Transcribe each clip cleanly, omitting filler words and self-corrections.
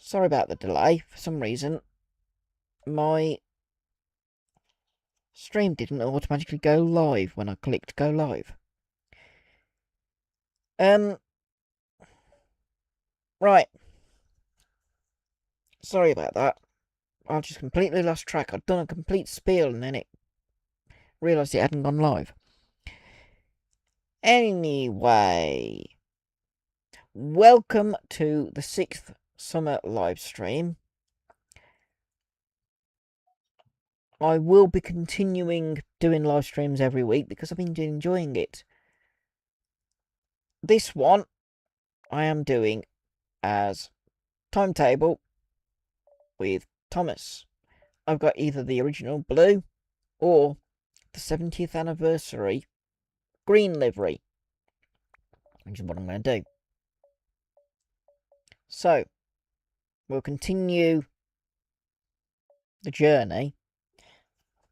Sorry about the delay. For some reason, my stream didn't automatically go live when I clicked go live. Right. Sorry about that. I just completely lost track. I'd done a complete spiel and then it realised it hadn't gone live. Anyway, welcome to the 6th summer live stream. I will be continuing doing live streams every week because I've been enjoying it. This one I am doing as timetable with Thomas. I've got either the original blue or the 70th anniversary green livery, which is what I'm going to do. So, we'll continue the journey.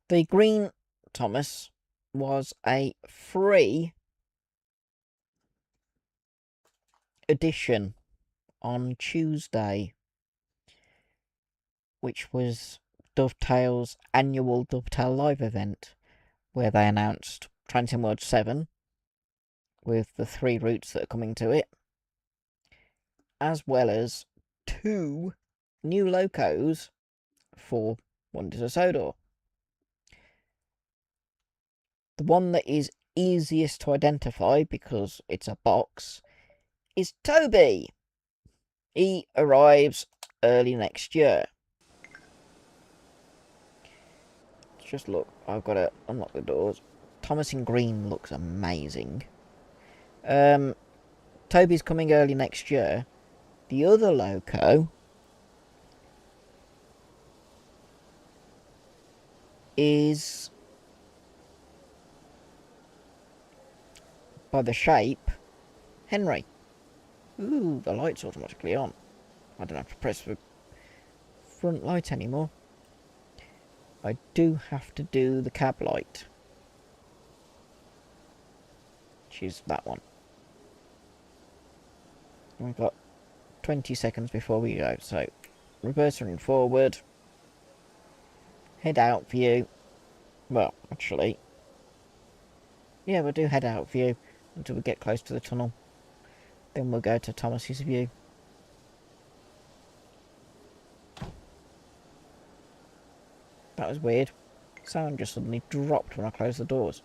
The green Thomas was a free edition on Tuesday, which was Dovetail's annual Dovetail Live Event, where they announced Transient World 7 with the 3 routes that are coming to it, as well as 2 new locos for Wonders of Sodor. The one that is easiest to identify because it's a box is Toby. He arrives early next year. Just look, I've got to unlock the doors. Thomas in green looks amazing. Toby's coming early next year. The other loco is, by the shape, Henry. Ooh, the light's automatically on. I don't have to press the front light anymore. I do have to do the cab light, which is that one. We've got 20 seconds before we go, so reversing forward, head out view. Well, actually, yeah, we'll do head out view until we get close to the tunnel. Then we'll go to Thomas's view. That was weird. Sound just suddenly dropped when I closed the doors.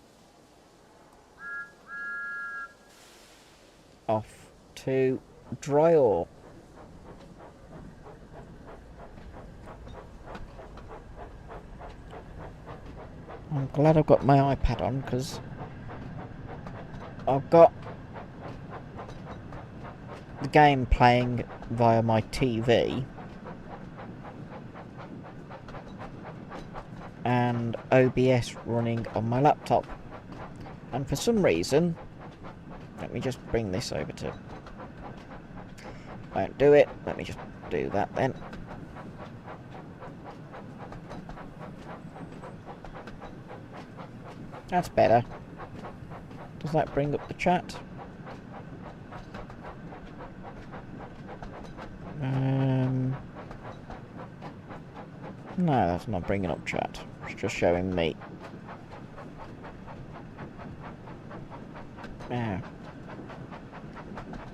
Off to dry ore. I'm glad I've got my iPad on because I've got the game playing via my TV and OBS running on my laptop. And for some reason, let me just bring this over to... Won't do it. Let me just do that then. That's better. Does that bring up the chat? No, that's not bringing up chat. It's just showing me. Yeah.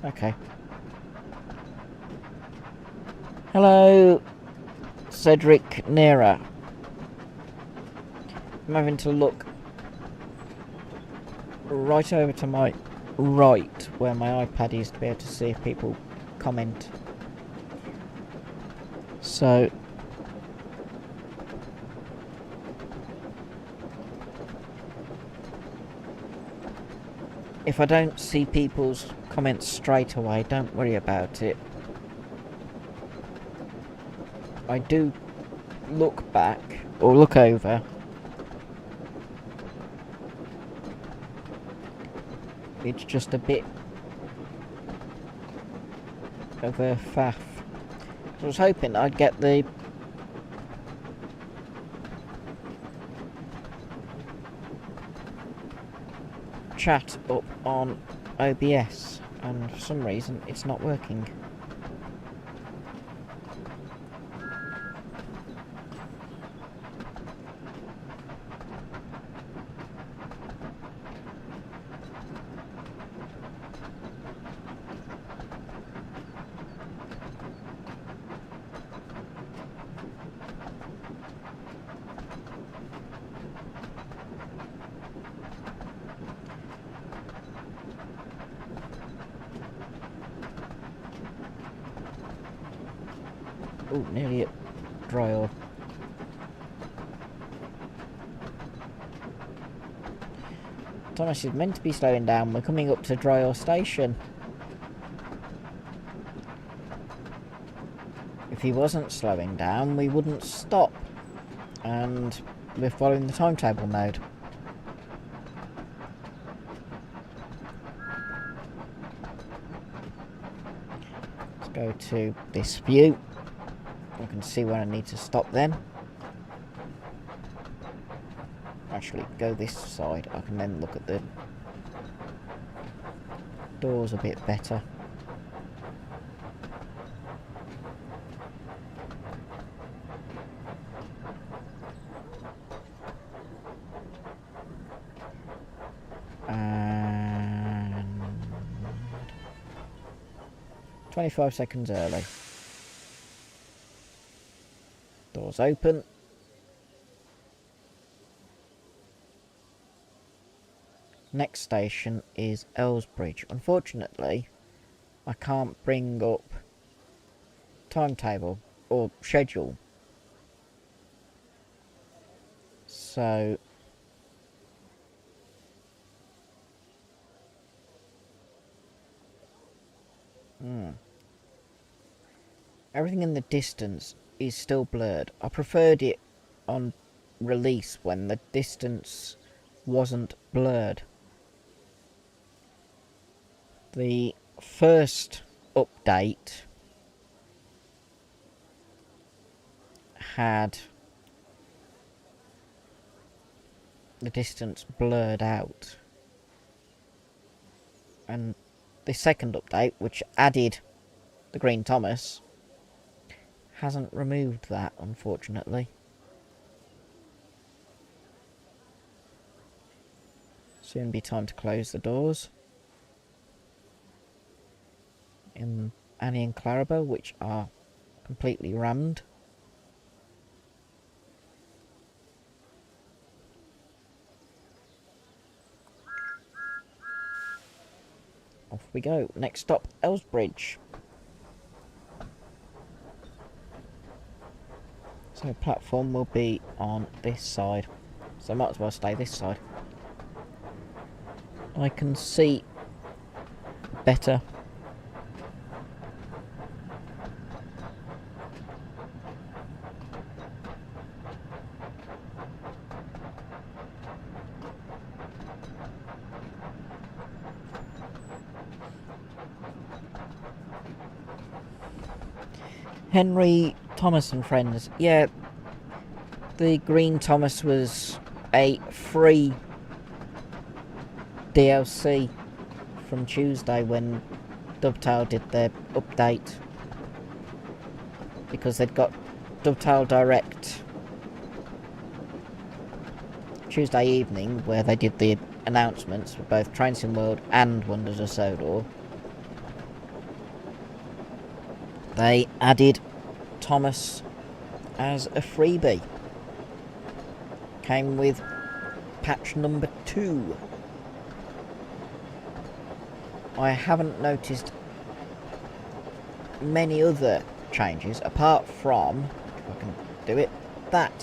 Okay. Hello, Cedric Nera. I'm having to look right over to my right where my iPad is to be able to see if people comment. So if I don't see people's comments straight away, don't worry about it. I do look back or look over. It's just a bit of a faff. I was hoping I'd get the chat up on OBS, and for some reason it's not working. Oh, nearly at dry ore. Thomas is meant to be slowing down. We're coming up to dry ore station. If he wasn't slowing down, we wouldn't stop. And we're following the timetable mode. Let's go to this view. I can see where I need to stop then. Actually, go this side. I can then look at the doors a bit better. And 25 seconds early. Doors open. Next station is Elsbridge. Unfortunately, I can't bring up timetable or schedule. So everything in the distance is still blurred. I preferred it on release when the distance wasn't blurred. The first update had the distance blurred out, and the second update, which added the Green Thomas, hasn't removed that, unfortunately. Soon be time to close the doors in Annie and Clarabelle, which are completely rammed. Off we go. Next stop, Elsbridge. So platform will be on this side, so I might as well stay this side. I can see better. Henry Thomas and friends. Yeah, the Green Thomas was a free DLC from Tuesday when Dovetail did their update, because they'd got Dovetail Direct Tuesday evening, where they did the announcements for both Transient World and Wonders of Sodor. They added Thomas as a freebie. Came with patch number 2. I haven't noticed many other changes apart from, if I can do it, that,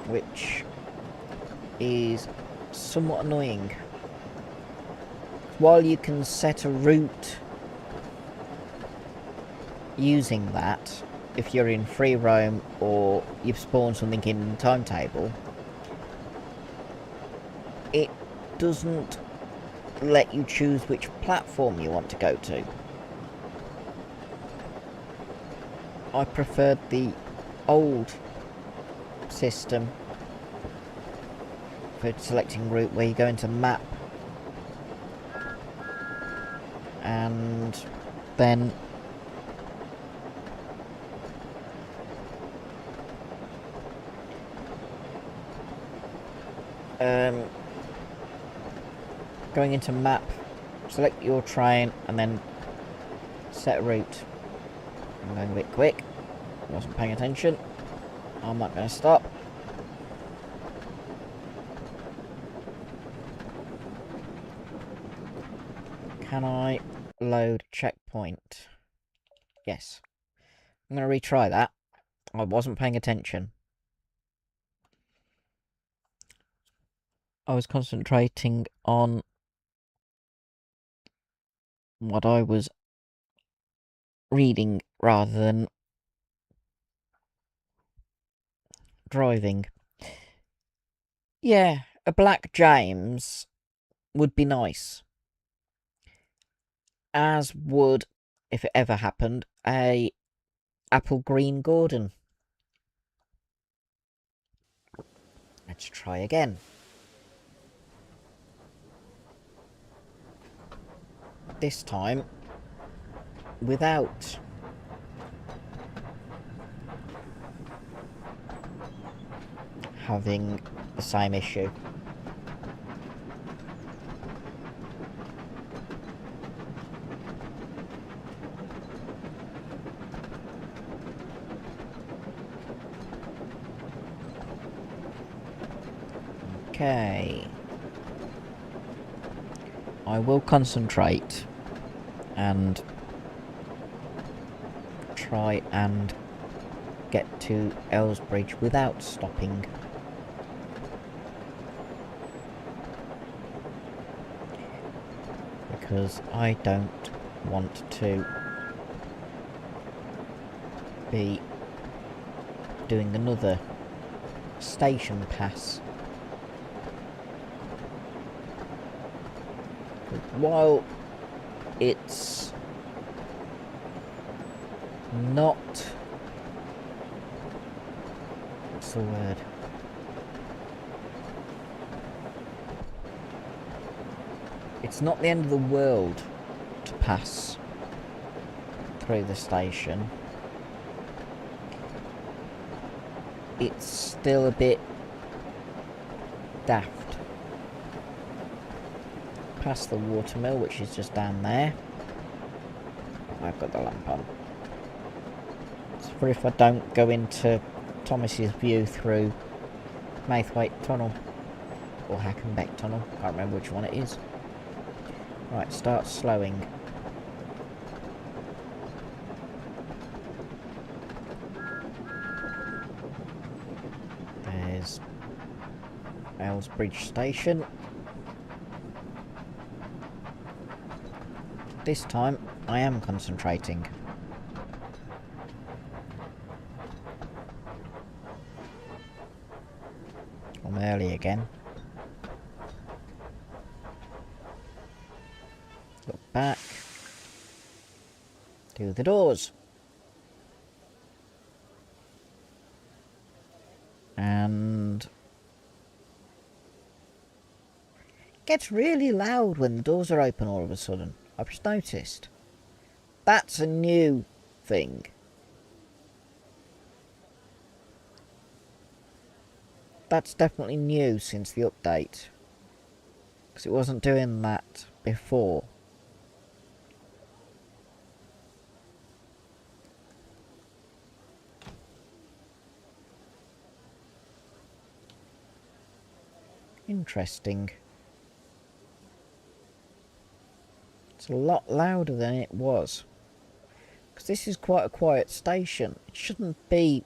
which is somewhat annoying. While you can set a route using that, if you're in free roam or you've spawned something in timetable, it doesn't let you choose which platform you want to go to. I preferred the old system for selecting route, where you go into map and then going into map, select your train and then set a route. I'm going a bit quick, wasn't paying attention. I'm not going to stop. Can I load checkpoint? Yes. I'm going to retry that. I wasn't paying attention. I was concentrating on what I was reading rather than driving. Yeah, a Black James would be nice. As would, if it ever happened, a Apple Green Gordon. Let's try again. This time, without having the same issue. Okay. I will concentrate and try and get to Ellsbridge without stopping. Because I don't want to be doing another station pass. While it's not... what's the word? It's not the end of the world to pass through the station. It's still a bit daft. Past the watermill, which is just down there. I've got the lamp on. So for if I don't go into Thomas's View through Maithwaite Tunnel or Hackenbeck Tunnel, can't remember which one it is. Right, start slowing. There's Ellsbridge Station. This time, I am concentrating. I'm early again. Look back. Do the doors. And... it gets really loud when the doors are open all of a sudden. I've just noticed. That's a new thing. That's definitely new since the update. Because it wasn't doing that before. Interesting. It's a lot louder than it was. Because this is quite a quiet station. It shouldn't be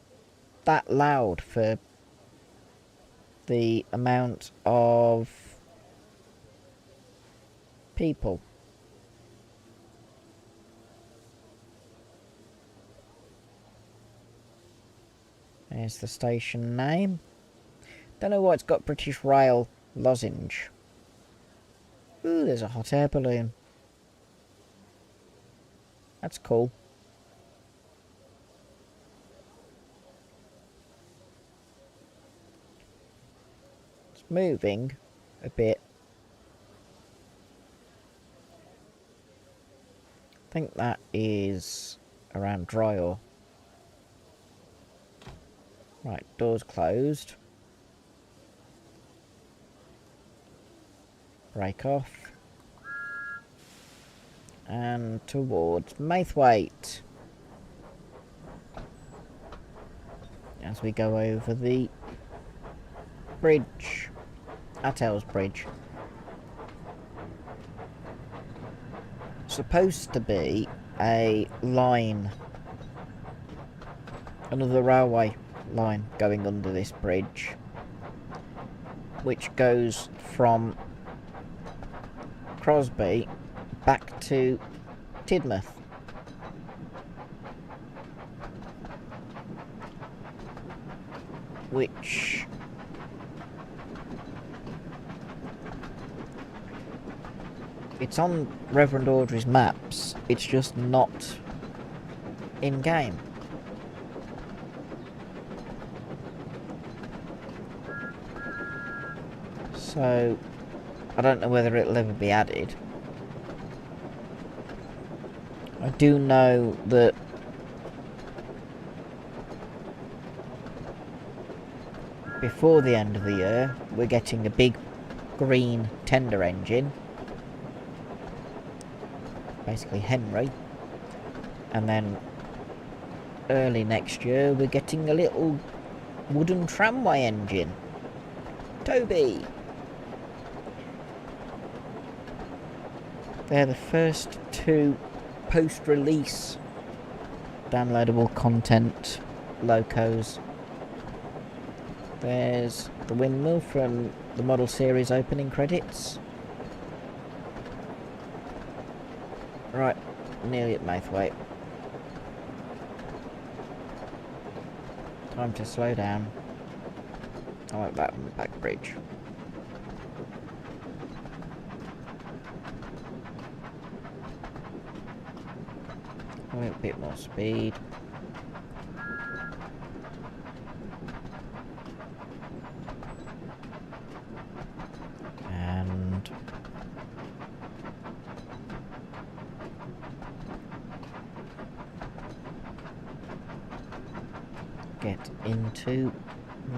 that loud for the amount of people. There's the station name. Don't know why it's got British Rail lozenge. Ooh, there's a hot air balloon. That's cool. It's moving a bit. I think that is around Dryor. Right, doors closed. Break off. And towards Maithwaite. As we go over the bridge at Ellsbridge. Supposed to be a line another railway line going under this bridge, which goes from Crosby back to Tidmouth. Which it's on Reverend Audrey's maps, it's just not in game. So I don't know whether it'll ever be added. I do know that before the end of the year we're getting a big green tender engine, basically Henry, and then early next year we're getting a little wooden tramway engine, Toby. They're the first two post-release downloadable content locos. There's the windmill from the model series opening credits. Right, nearly at Maithwaite. Time to slow down. I went back on the back bridge. A little bit more speed. And get into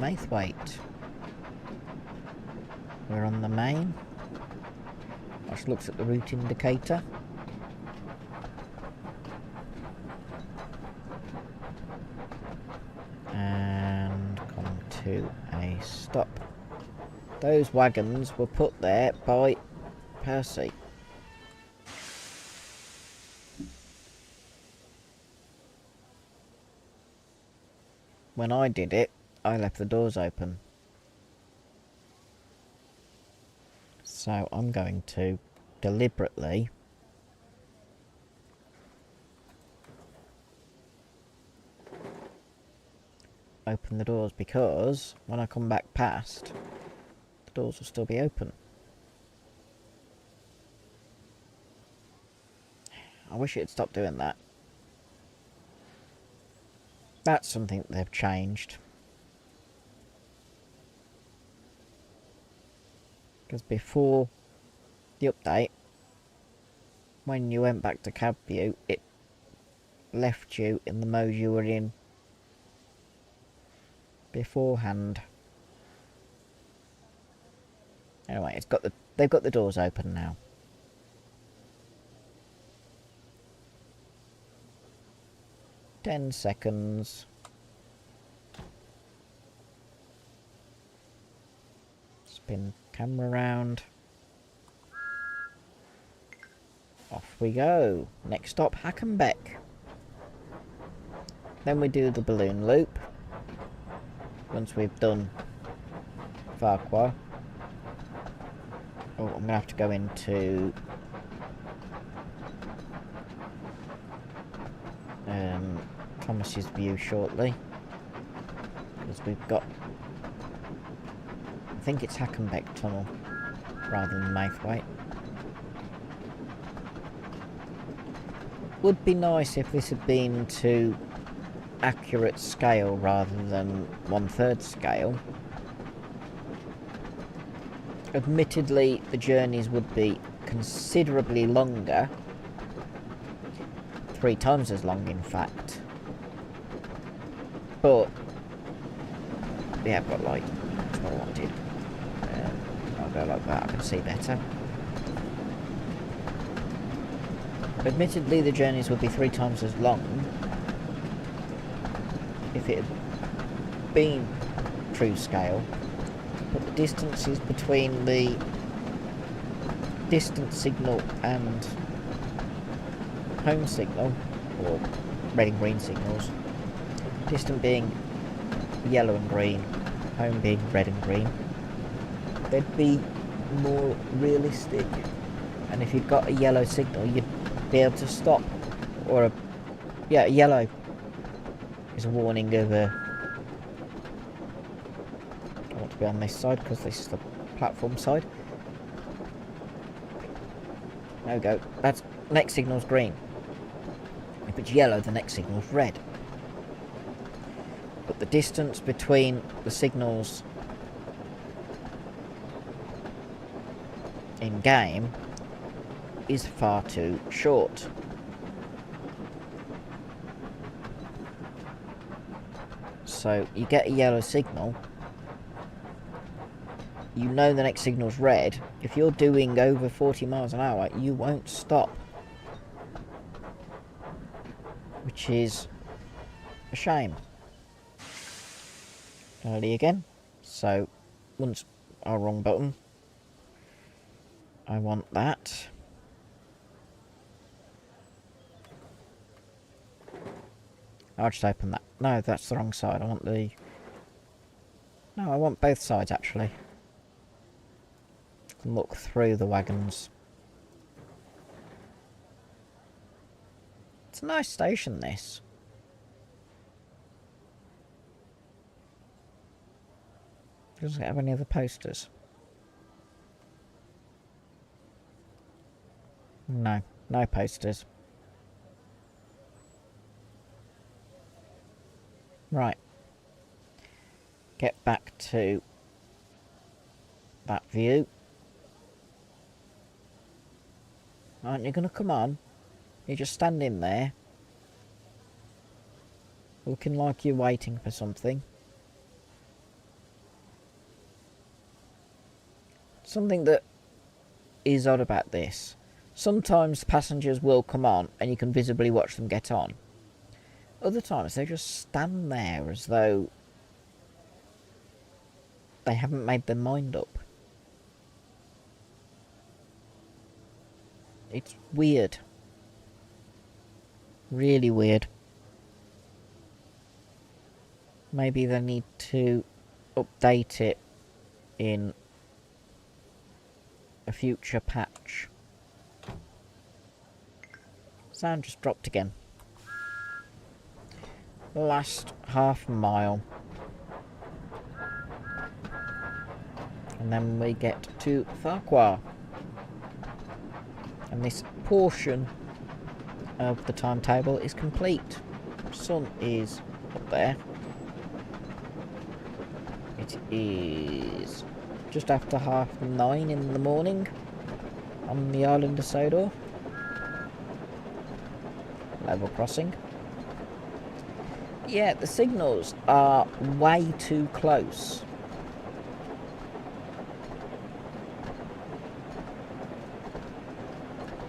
Maithwaite. We're on the main. Just looks at the route indicator. And come to a stop. Those wagons were put there by Percy. When I did it, I left the doors open. So I'm going to deliberately open the doors, because when I come back past, the doors will still be open. I wish it had stopped doing that. That's something that they've changed. Because before the update, when you went back to cab view, it left you in the mode you were in beforehand. Anyway, they've got the doors open now. Ten seconds. Spin camera round. Off we go. Next stop, Hackenbeck. Then we do the balloon loop. Once we've done Farquhar. Oh, I'm going to have to go into Thomas's View shortly. Because we've got, I think it's Hackenbeck Tunnel rather than Maithwaite. Would be nice if this had been to accurate scale rather than 1/3 scale. Admittedly, the journeys would be considerably longer. 3 times as long, in fact. But yeah, I've got light. That's what I wanted. I'll go like that, I can see better. Admittedly, the journeys would be 3 times as long if it had been true scale, but the distances between the distance signal and home signal, or red and green signals, distant being yellow and green, home being red and green, they'd be more realistic. And if you'd got a yellow signal, you'd be able to stop. Or a yellow is a warning of I want to be on this side because this is the platform side. There we go. That's next signal's green. If it's yellow, the next signal's red. But the distance between the signals in game is far too short. So you get a yellow signal, you know the next signal's red. If you're doing over 40 miles an hour, you won't stop, which is a shame. Early again. So once our wrong button, I want that. I'll just open that. No, that's the wrong side. I want the... No, I want both sides, actually. I can look through the wagons. It's a nice station, this. Does it have any other posters? No, no posters. Right. Get back to that view. Aren't you going to come on? You're just standing there, looking like you're waiting for something. Something that is odd about this. Sometimes passengers will come on and you can visibly watch them get on. Other times they just stand there as though they haven't made their mind up. It's weird. Really weird. Maybe they need to update it in a future patch. Sound just dropped again. Last half mile. And then we get to Farquhar. And this portion of the timetable is complete. Sun is up there. It is just after 9:30 in the morning on the island of Sodor. Level crossing. Yeah, the signals are way too close.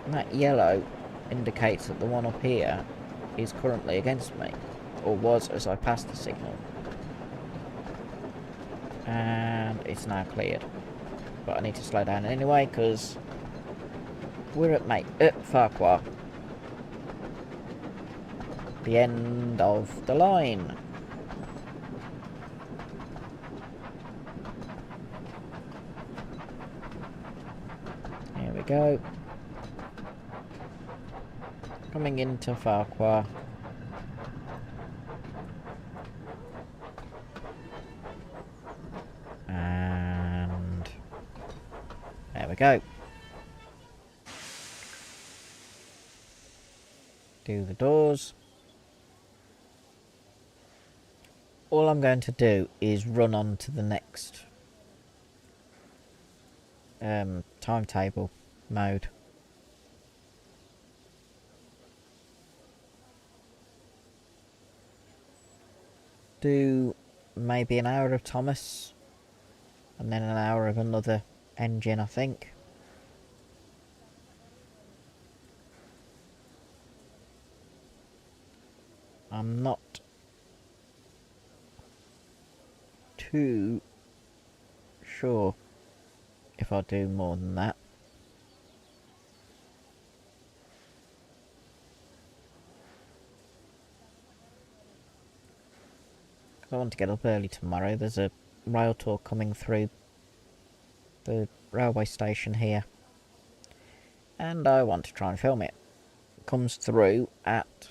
And that yellow indicates that the one up here is currently against me, or was as I passed the signal. And it's now cleared. But I need to slow down anyway, because we're at Farquhar. The end of the line. Here we go. Coming into Farquhar. And there we go. Do the doors. All I'm going to do is run on to the next timetable mode. Do maybe an hour of Thomas and then an hour of another engine, I think. I'm not too sure if I'll do more than that. I want to get up early tomorrow. There's a rail tour coming through the railway station here. And I want to try and film it. It comes through at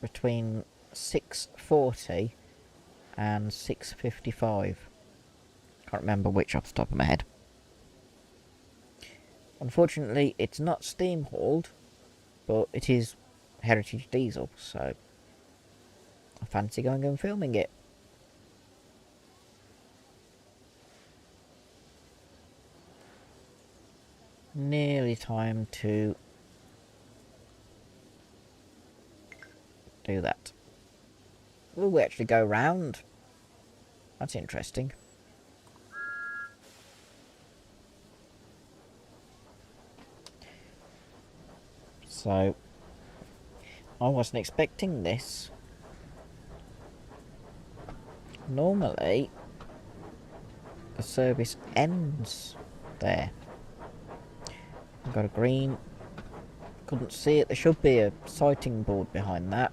between 6:40 and 6:55. Can't remember which off the top of my head. Unfortunately, it's not steam hauled, but it is heritage diesel, so I fancy going and filming it. Nearly time to do that. Will we actually go round? That's interesting. So, I wasn't expecting this. Normally, the service ends there. I've got a green. Couldn't see it. There should be a sighting board behind that,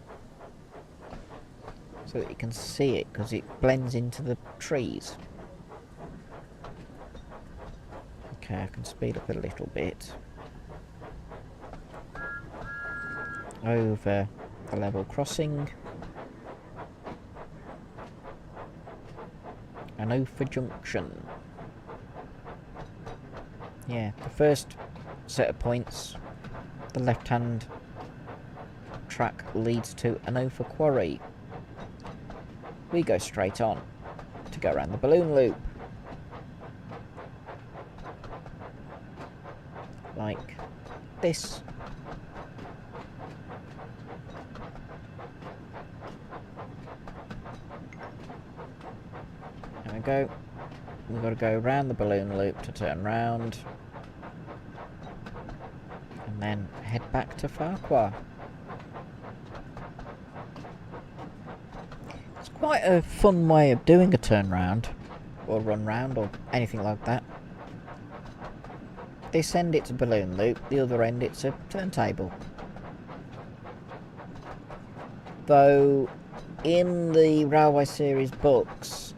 so that you can see it, because it blends into the trees. Okay, I can speed up a little bit. Over the level crossing. Hanover Junction. Yeah, the first set of points, the left-hand track leads to Hanover Quarry. We go straight on to go around the balloon loop. Like this. There we go. We've got to go around the balloon loop to turn round. And then head back to Farquhar. It's quite a fun way of doing a turn round, or run round, or anything like that. This end it's a balloon loop, the other end it's a turntable. Though, in the Railway Series books,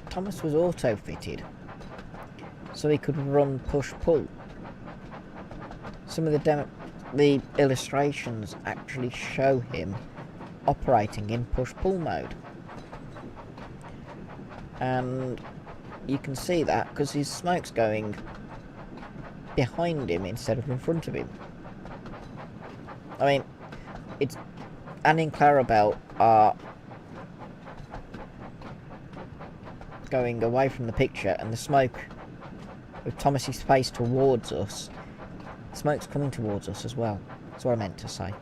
Thomas was auto-fitted, so he could run push-pull. Some of the illustrations actually show him operating in push-pull mode. And you can see that because his smoke's going behind him instead of in front of him. I mean, it's Annie and Clarabelle are going away from the picture, and the smoke, with Thomas's face towards us, smoke's coming towards us as well. That's what I meant to say.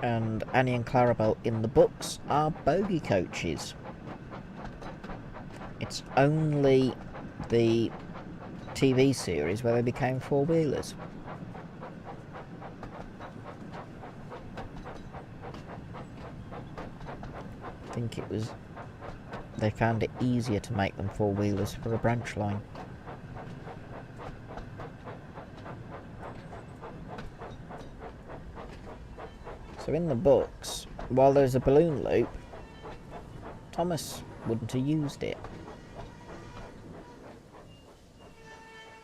And Annie and Clarabelle in the books are bogie coaches. It's only the TV series where they became four-wheelers. I think it was... they found it easier to make them four-wheelers for a branch line. So in the books, while there's a balloon loop, Thomas wouldn't have used it.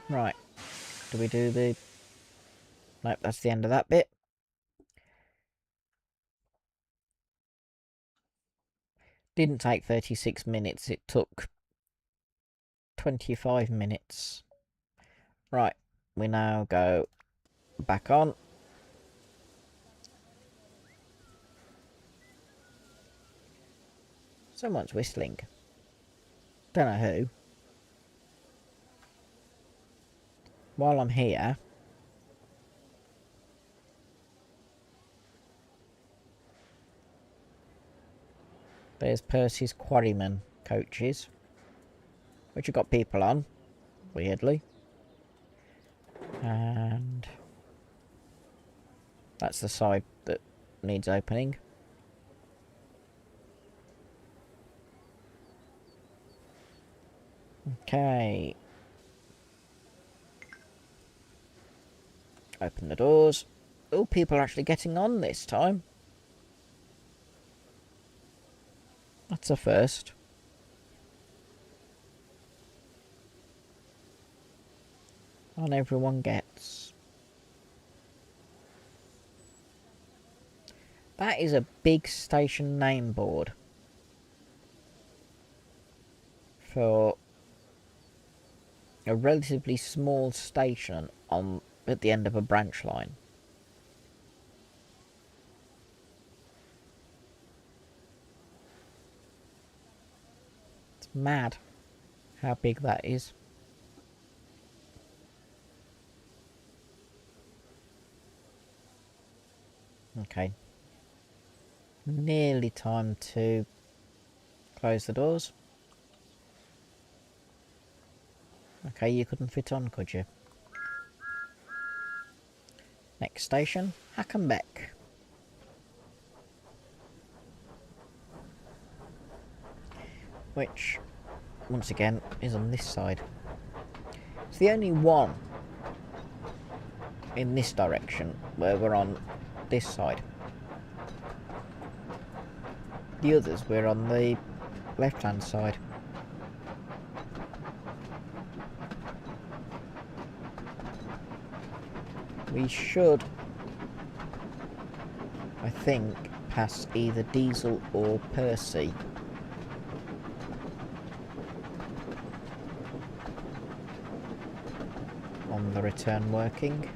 Right, do we do the... nope, that's the end of that bit. Didn't take 36 minutes, it took 25 minutes. Right, we now go back on. Someone's whistling. Don't know who. While I'm here, there's Percy's Quarryman coaches, which have got people on, weirdly. And that's the side that needs opening. Okay. Open the doors. Oh, people are actually getting on this time. That's a first. On everyone gets. That is a big station name board for a relatively small station at the end of a branch line. It's mad how big that is. Okay. Nearly time to close the doors. Okay, you couldn't fit on, could you? Next station, Hackenbeck. Which, once again, is on this side. It's the only one in this direction where we're on this side. The others we're on the left-hand side. We should, I think, pass either Diesel or Percy. On the return working.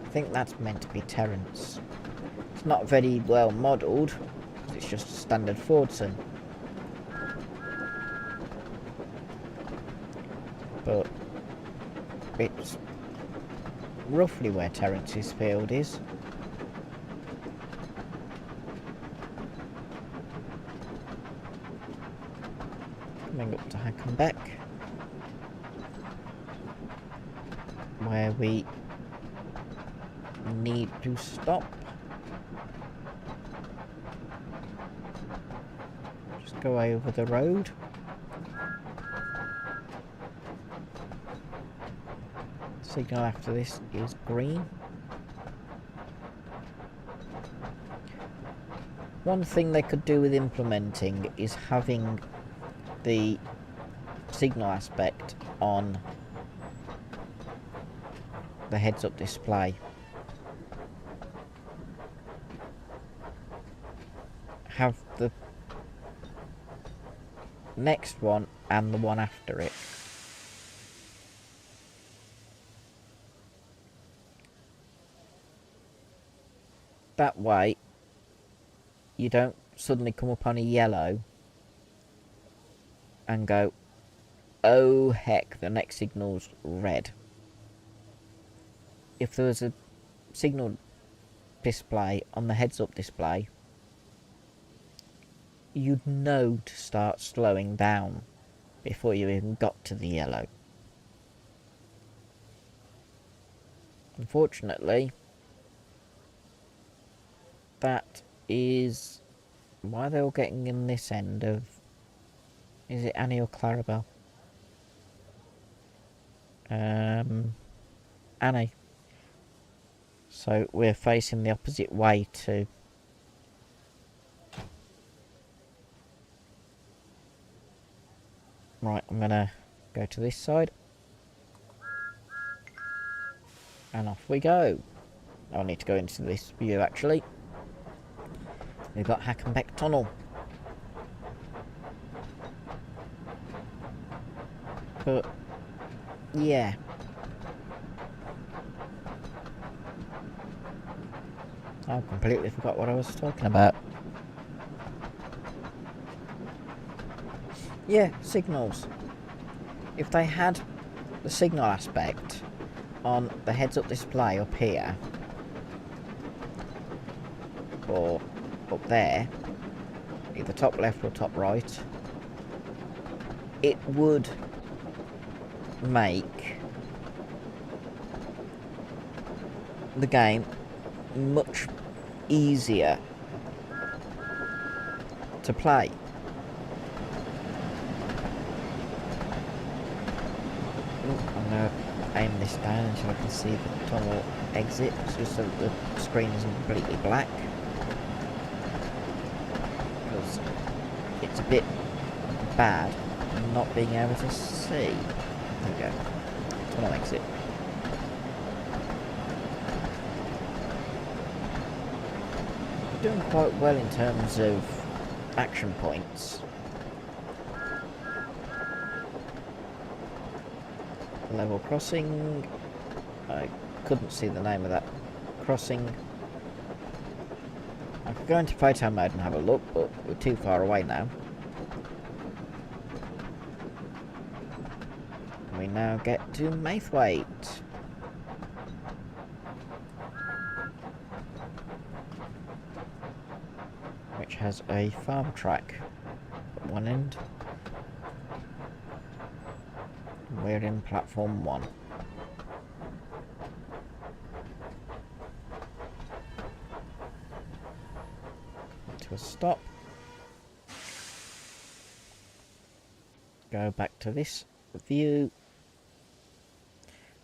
I think that's meant to be Terence. It's not very well modelled, it's just a standard Fordson. But it's roughly where Terence's field is. Coming up to Hackenbeck, where we need to stop. Just go over the road. Signal after this is green. One thing they could do with implementing is having the signal aspect on the heads-up display. Have the next one and the one after it. That way, you don't suddenly come up on a yellow and go, oh heck, the next signal's red. If there was a signal display on the heads-up display, you'd know to start slowing down before you even got to the yellow. Unfortunately, that is why they're all getting in this end of... Is it Annie or Clarabelle? Annie. So we're facing the opposite way to... Right, I'm gonna go to this side. And off we go. I need to go into this view actually. We've got Hackenbeck Tunnel. But, yeah. I completely forgot what I was talking about. Yeah, signals. If they had the signal aspect on the heads-up display up here, or up there, either top left or top right, it would make the game much easier to play. I'm gonna aim this down until I can see the tunnel exit, just so that the screen isn't completely black. Because it's a bit bad not being able to see. There we go. Tunnel exit. Doing quite well in terms of action points. Level crossing. I couldn't see the name of that crossing. I could go into photo mode and have a look, but we're too far away now. We now get to Maithwaite, which has a farm track at one end. We're in platform 1. To a stop. Go back to this view.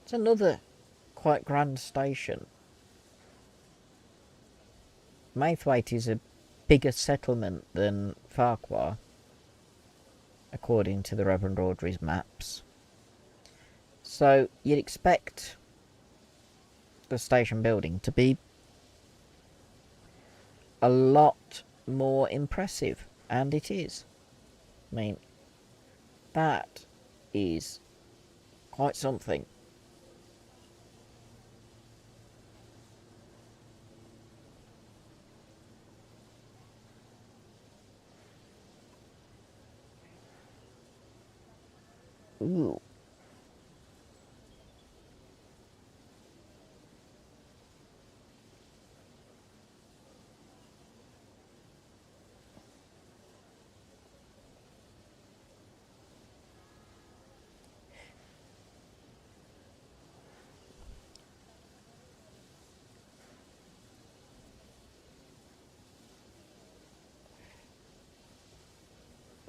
It's another quite grand station. Maithwaite is a bigger settlement than Farquhar, according to the Reverend Audrey's maps. So you'd expect the station building to be a lot more impressive, and it is. I mean, that is quite something. Ooh.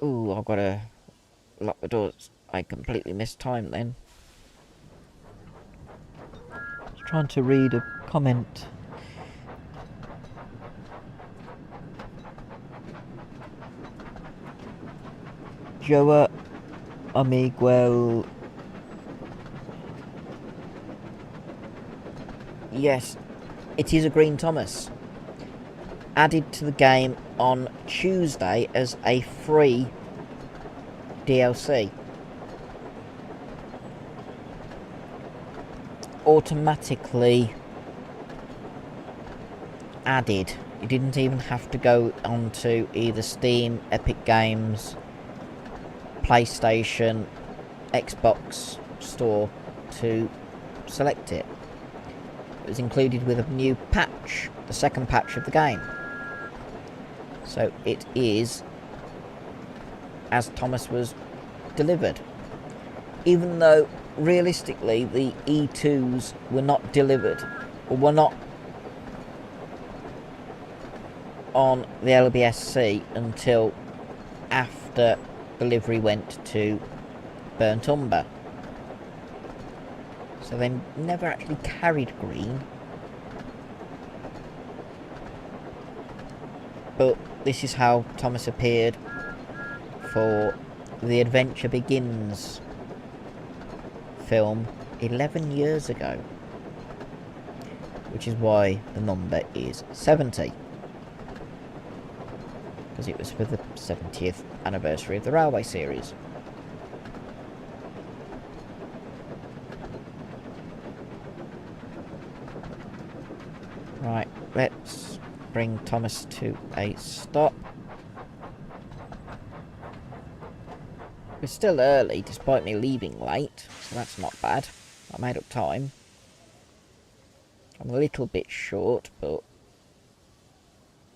Ooh, I've got to lock the doors. I completely missed time then. I was trying to read a comment. Joa Amiguel. Yes, it is a Green Thomas. Added to the game on Tuesday as a free DLC. Automatically added. You didn't even have to go onto either Steam, Epic Games, PlayStation, Xbox Store to select it. It was included with a new patch, the second patch of the game. So it is as Thomas was delivered. Even though realistically the E2s were not delivered, or were not on the LBSC until after delivery went to Burnt Umber. So they never actually carried green. But this is how Thomas appeared for The Adventure Begins film 11 years ago, which is why the number is 70, because it was for the 70th anniversary of the Railway series. Right, let's bring Thomas to a stop. We're still early, despite me leaving late, so that's not bad. I made up time. I'm a little bit short, but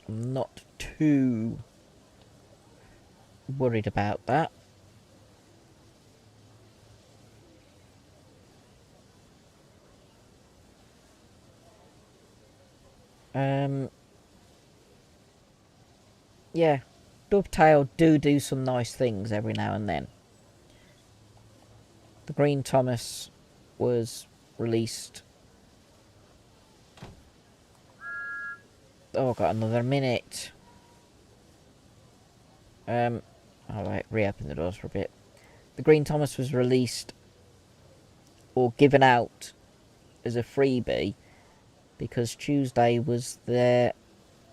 I'm not too worried about that. Yeah, Dovetail do some nice things every now and then. The Green Thomas was released. Oh, I've got another minute. Oh wait, reopen the doors for a bit. The Green Thomas was released or given out as a freebie because Tuesday was their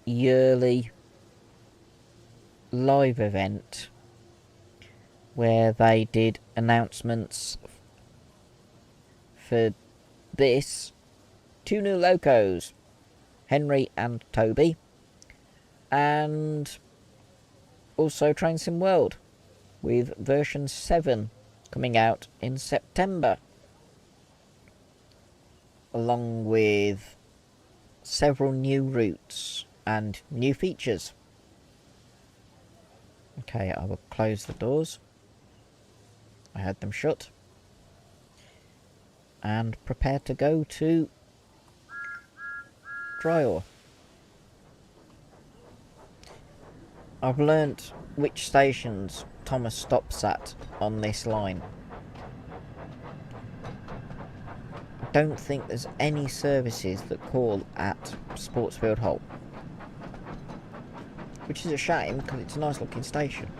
yearly live event where they did announcements for this. 2 new locos, Henry and Toby, and also Train Sim World with version 7 coming out in September, along with several new routes and new features. Okay, I will close the doors. I had them shut. And prepare to go to Dryor. I've learnt which stations Thomas stops at on this line. I don't think there's any services that call at Sportsfield Hall, which is a shame because it's a nice looking station.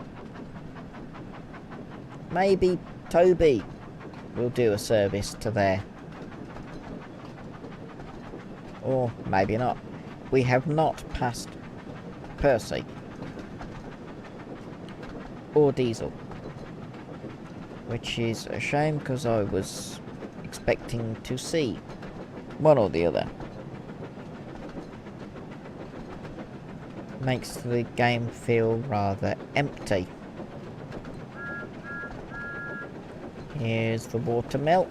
Maybe Toby will do a service to there, or maybe not. We have not passed Percy or Diesel, which is a shame because I was expecting to see one or the other. Makes the game feel rather empty. Here's the watermill.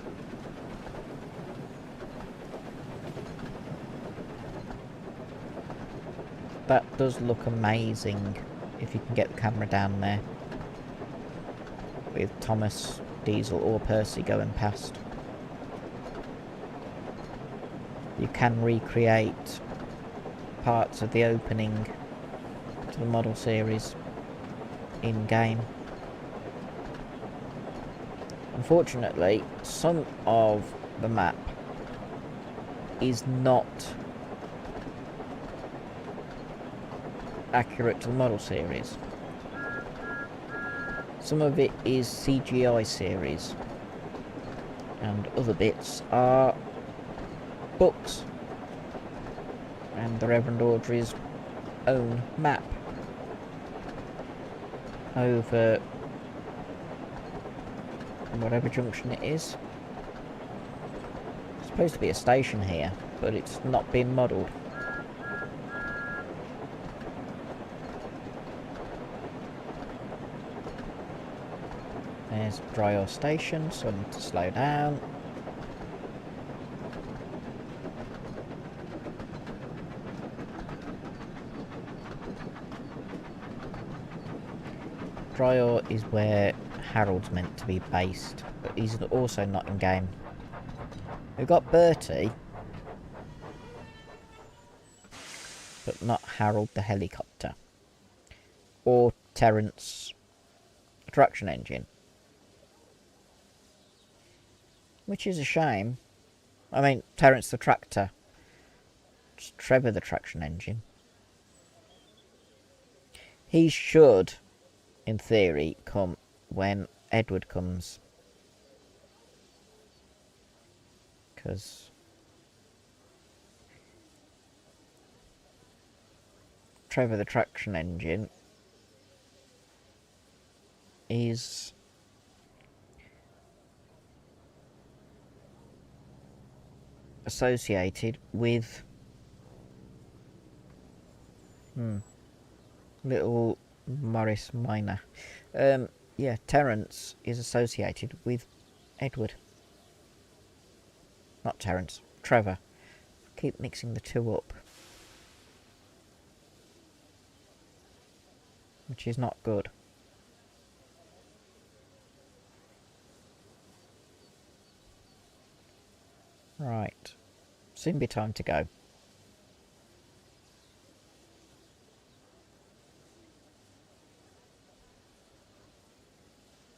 That does look amazing if you can get the camera down there with Thomas, Diesel or Percy going past. You can recreate parts of the opening to the model series in game. Unfortunately, some of the map is not accurate to the model series. Some of it is CGI series, and other bits are books and the Reverend Audrey's own map over whatever junction it is. It's supposed to be a station here, but it's not been modelled. There's Dryor Station, so I need to slow down. Dryor is where Harold's meant to be based, but he's also not in game. We've got Bertie, but not Harold the helicopter, or Terence the traction engine, which is a shame. I mean, Terence the tractor, it's Trevor the traction engine. He should, in theory, come when Edward comes, because Trevor the traction engine is associated with little Morris Minor. Yeah, Terence is associated with Edward. Not Terence, Trevor. Keep mixing the two up, which is not good. Right, soon be time to go.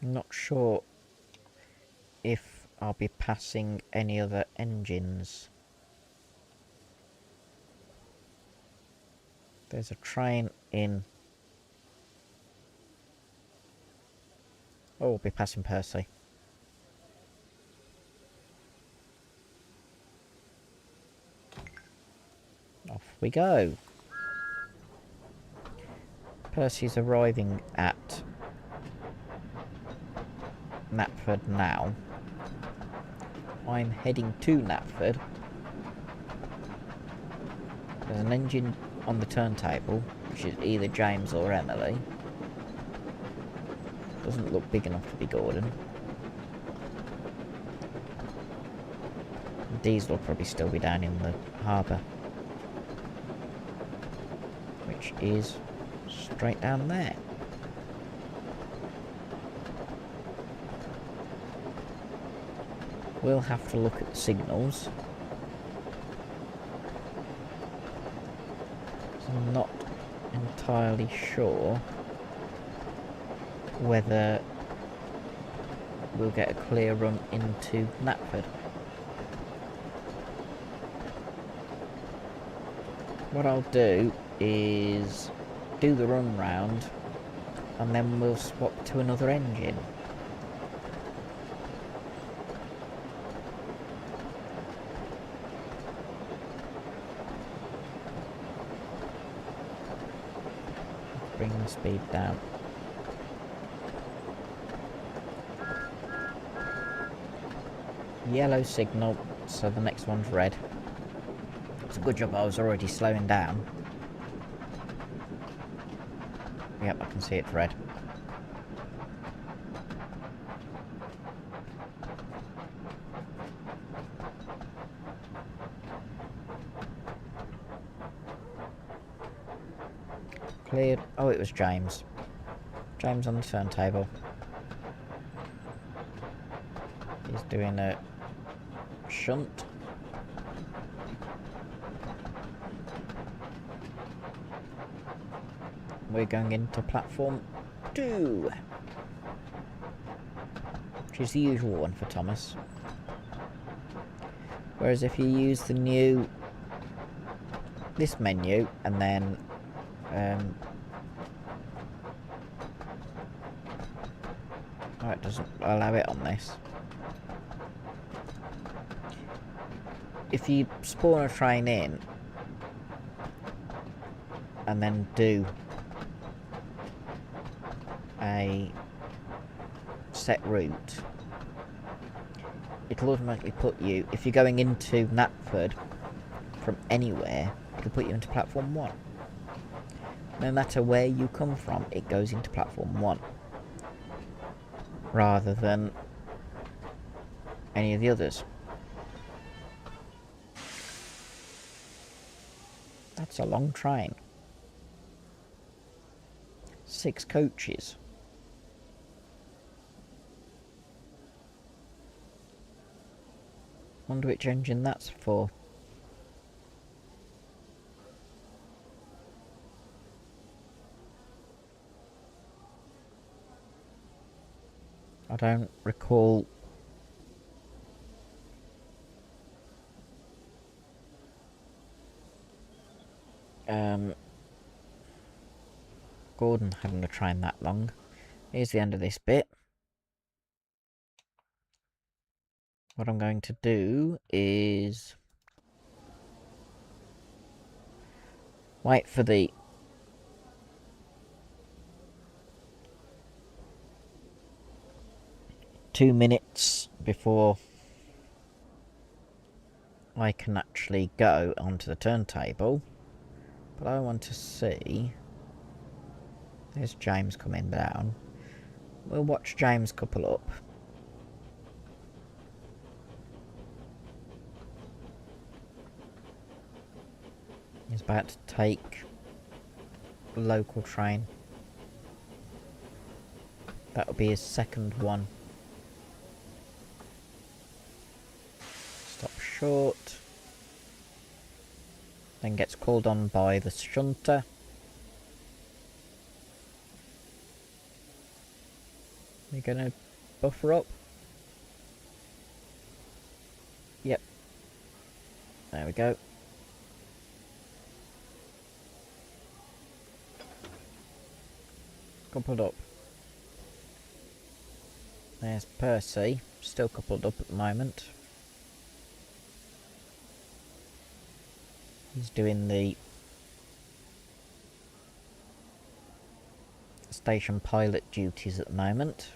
I'm not sure if I'll be passing any other engines. There's a train in... Oh, we'll be passing Percy. Off we go. Percy's arriving at Knapford now. I'm heading to Knapford. There's an engine on the turntable, which is either James or Emily. Doesn't look big enough to be Gordon. Diesel will probably still be down in the harbour, which is straight down there. We'll have to look at the signals. I'm not entirely sure whether we'll get a clear run into Knapford. What I'll do is do the run round and then we'll swap to another engine. Bring the speed down. Yellow signal, so the next one's red. It's a good job I was already slowing down. Yep, I can see it's red. Cleared. Oh, it was James. James on the turntable. He's doing a shunt. We're going into platform 2, which is the usual one for Thomas. Whereas if you use the new this menu and then oh, it doesn't allow it on this. If you spawn a train in and then do a set route, it'll automatically put you, if you're going into Knapford from anywhere, it'll put you into platform 1. No matter where you come from, it goes into platform 1. Rather than any of the others. That's a long train. 6 coaches. Wonder which engine that's for. I don't recall Gordon having a train that long. Here's the end of this bit. What I'm going to do is wait for the two minutes before I can actually go onto the turntable. But I want to see... There's James coming down. We'll watch James couple up. He's about to take a local train. That'll be his second one. Stop short. Then gets called on by the shunter. You're gonna buffer up? Yep. There we go. Coupled up. There's Percy, still coupled up at the moment. He's doing the station pilot duties at the moment.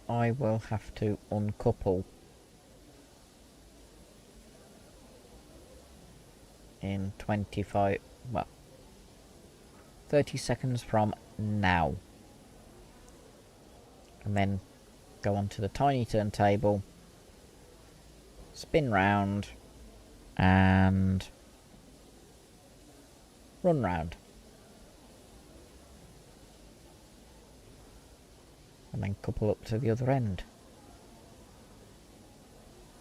I will have to uncouple in 25, well, 30 seconds from now. And then go onto the tiny turntable, spin round, and run round. And then couple up to the other end.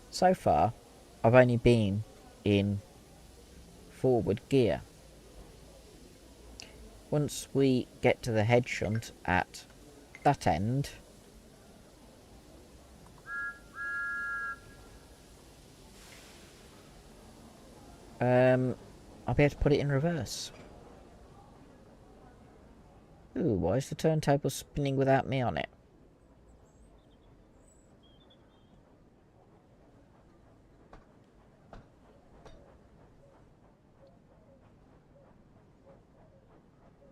So far, I've only been in forward gear. Once we get to the head shunt at that end, I'll be able to put it in reverse. Ooh, why is the turntable spinning without me on it?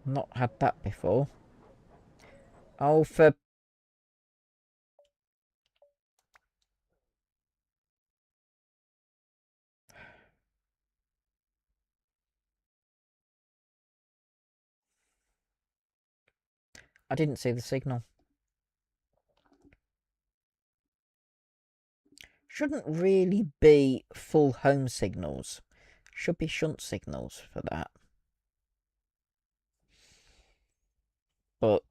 Not had that before. Oh, for... I didn't see the signal. Shouldn't really be full home signals. Should be shunt signals for that. But,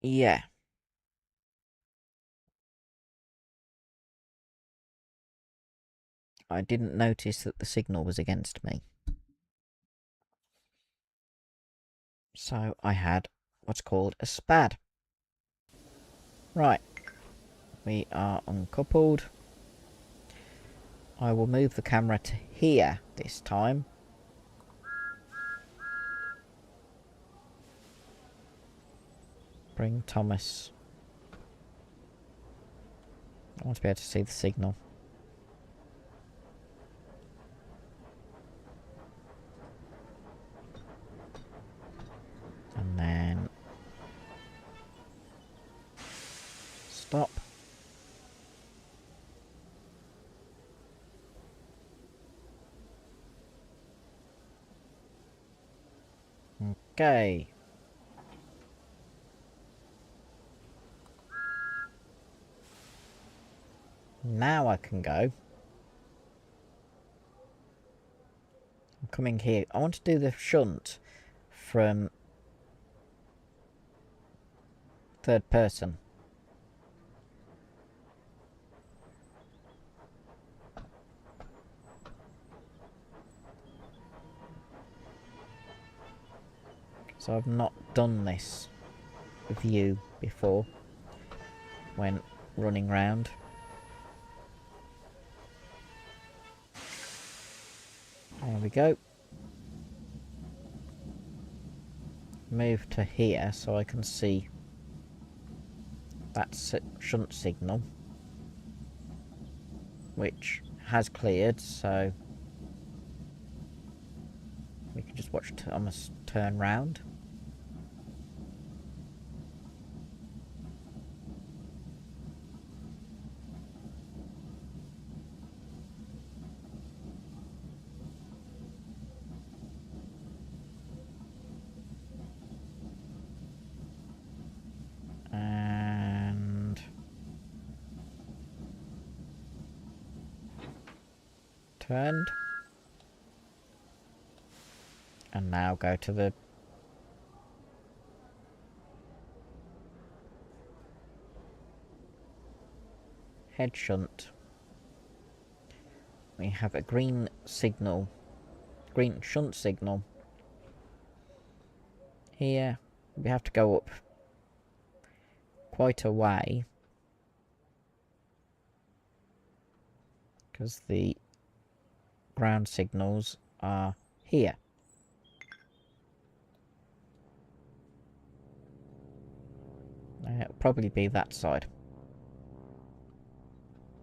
yeah. I didn't notice that the signal was against me. So I had what's called a SPAD. Right. We are uncoupled. I will move the camera to here this time. Bring Thomas. I want to be able to see the signal. And then stop. Okay. Now I can go. I'm coming here. I want to do the shunt from third person. So I've not done this view before when running round. There we go. Move to here so I can see that shunt signal, which has cleared, so we can just watch Thomas turn round. And turned. And now go to the head shunt. We have a green signal, green shunt signal. Here, we have to go up quite a way. Because the ground signals are here. It'll probably be that side.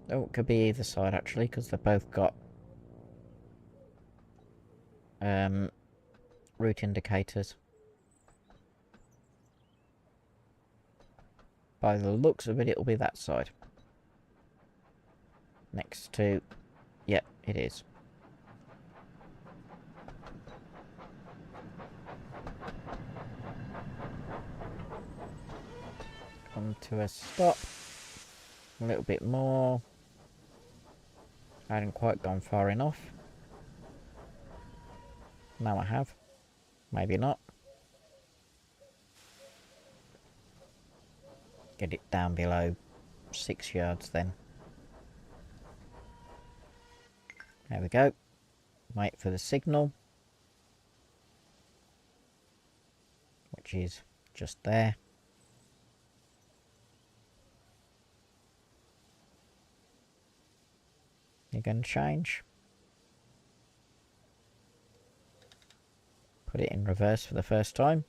Oh, it could be either side actually, because they've both got route indicators. By the looks of it, it'll be that side. Next to... Yep, it is. Come to a stop. A little bit more. I hadn't quite gone far enough. Now I have. Maybe not. Get it down below 6 yards then. There we go. Wait for the signal. Which is just there. You're going to change. Put it in reverse for the first time.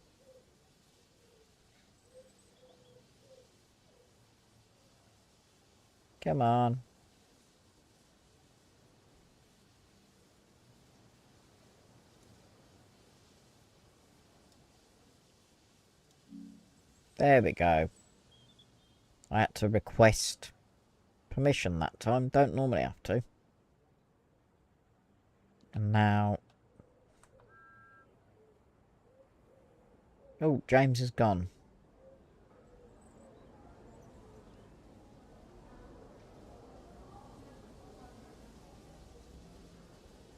Come on. There we go. I had to request permission that time. Don't normally have to. And now... Oh, James is gone.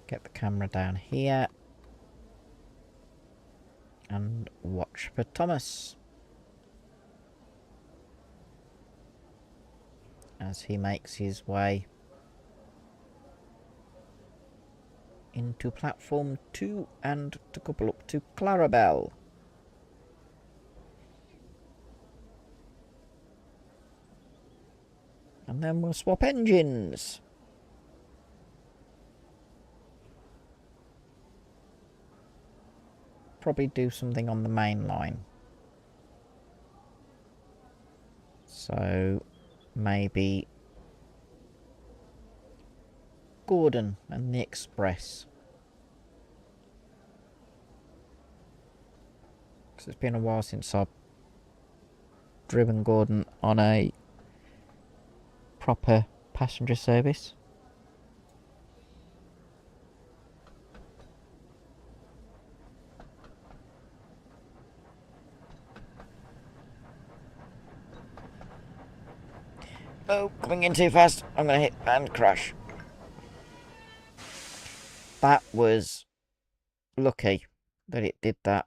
Get the camera down here. And watch for Thomas. As he makes his way into platform 2 and to couple up to Clarabelle. And then we'll swap engines. Probably do something on the main line. So maybe Gordon and the Express. Because it's been a while since I've driven Gordon on a proper passenger service. Oh, coming in too fast. I'm going to hit and crash. That was lucky that it did that.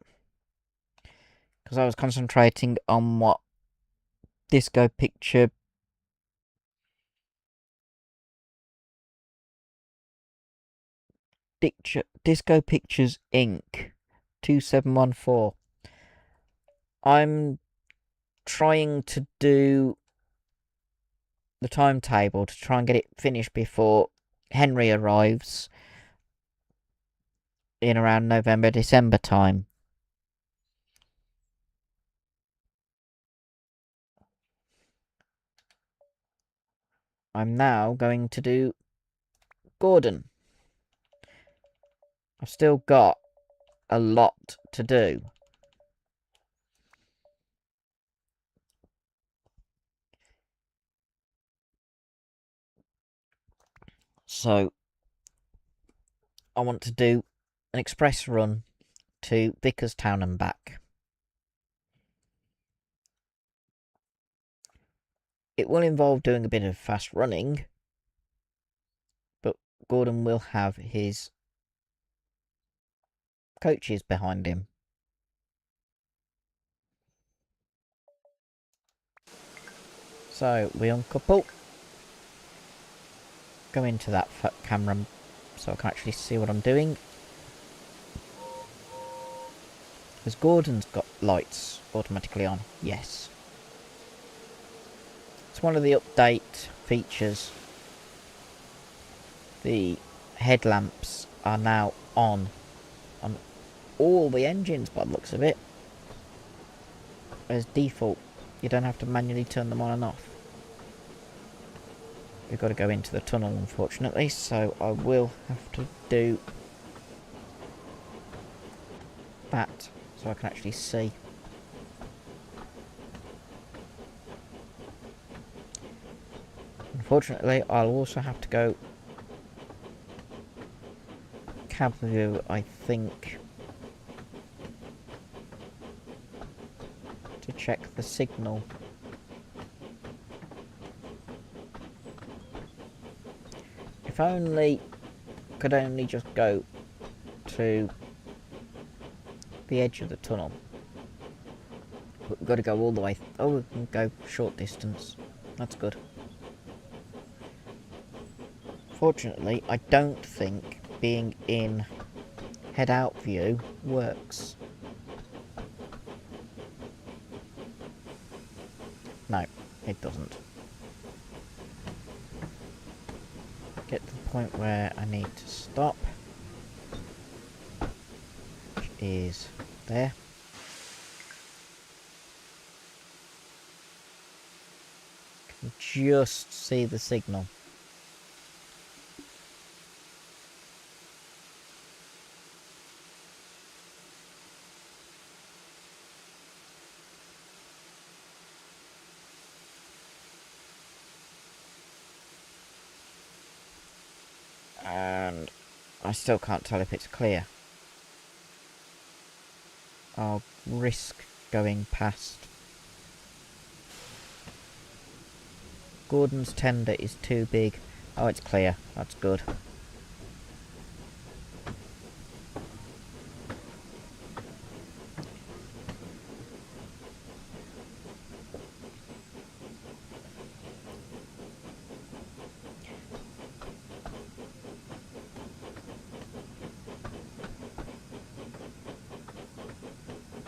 Because I was concentrating on what Disco Pictures Inc. 2714. I'm trying to do the timetable to try and get it finished before Henry arrives in around November, December time. I'm now going to do Gordon. I've still got a lot to do. So, I want to do an express run to Vickerstown and back. It will involve doing a bit of fast running, but Gordon will have his coaches behind him. So, we uncouple. Go into that camera so I can actually see what I'm doing. Has Gordon's got lights automatically on? Yes. It's one of the update features. The headlamps are now on all the engines by the looks of it. As default, you don't have to manually turn them on and off. We've got to go into the tunnel, unfortunately, so I will have to do that so I can actually see. Unfortunately, I'll also have to go cab view, I think, to check the signal. If could only just go to the edge of the tunnel. But we've got to go all the way. Oh, we can go short distance. That's good. Fortunately, I don't think being in head out view works. No, it doesn't. Get to the point where I need to stop, which is there. Can just see the signal. And I still can't tell if it's clear. I'll risk going past. Gordon's tender is too big. Oh, it's clear. That's good.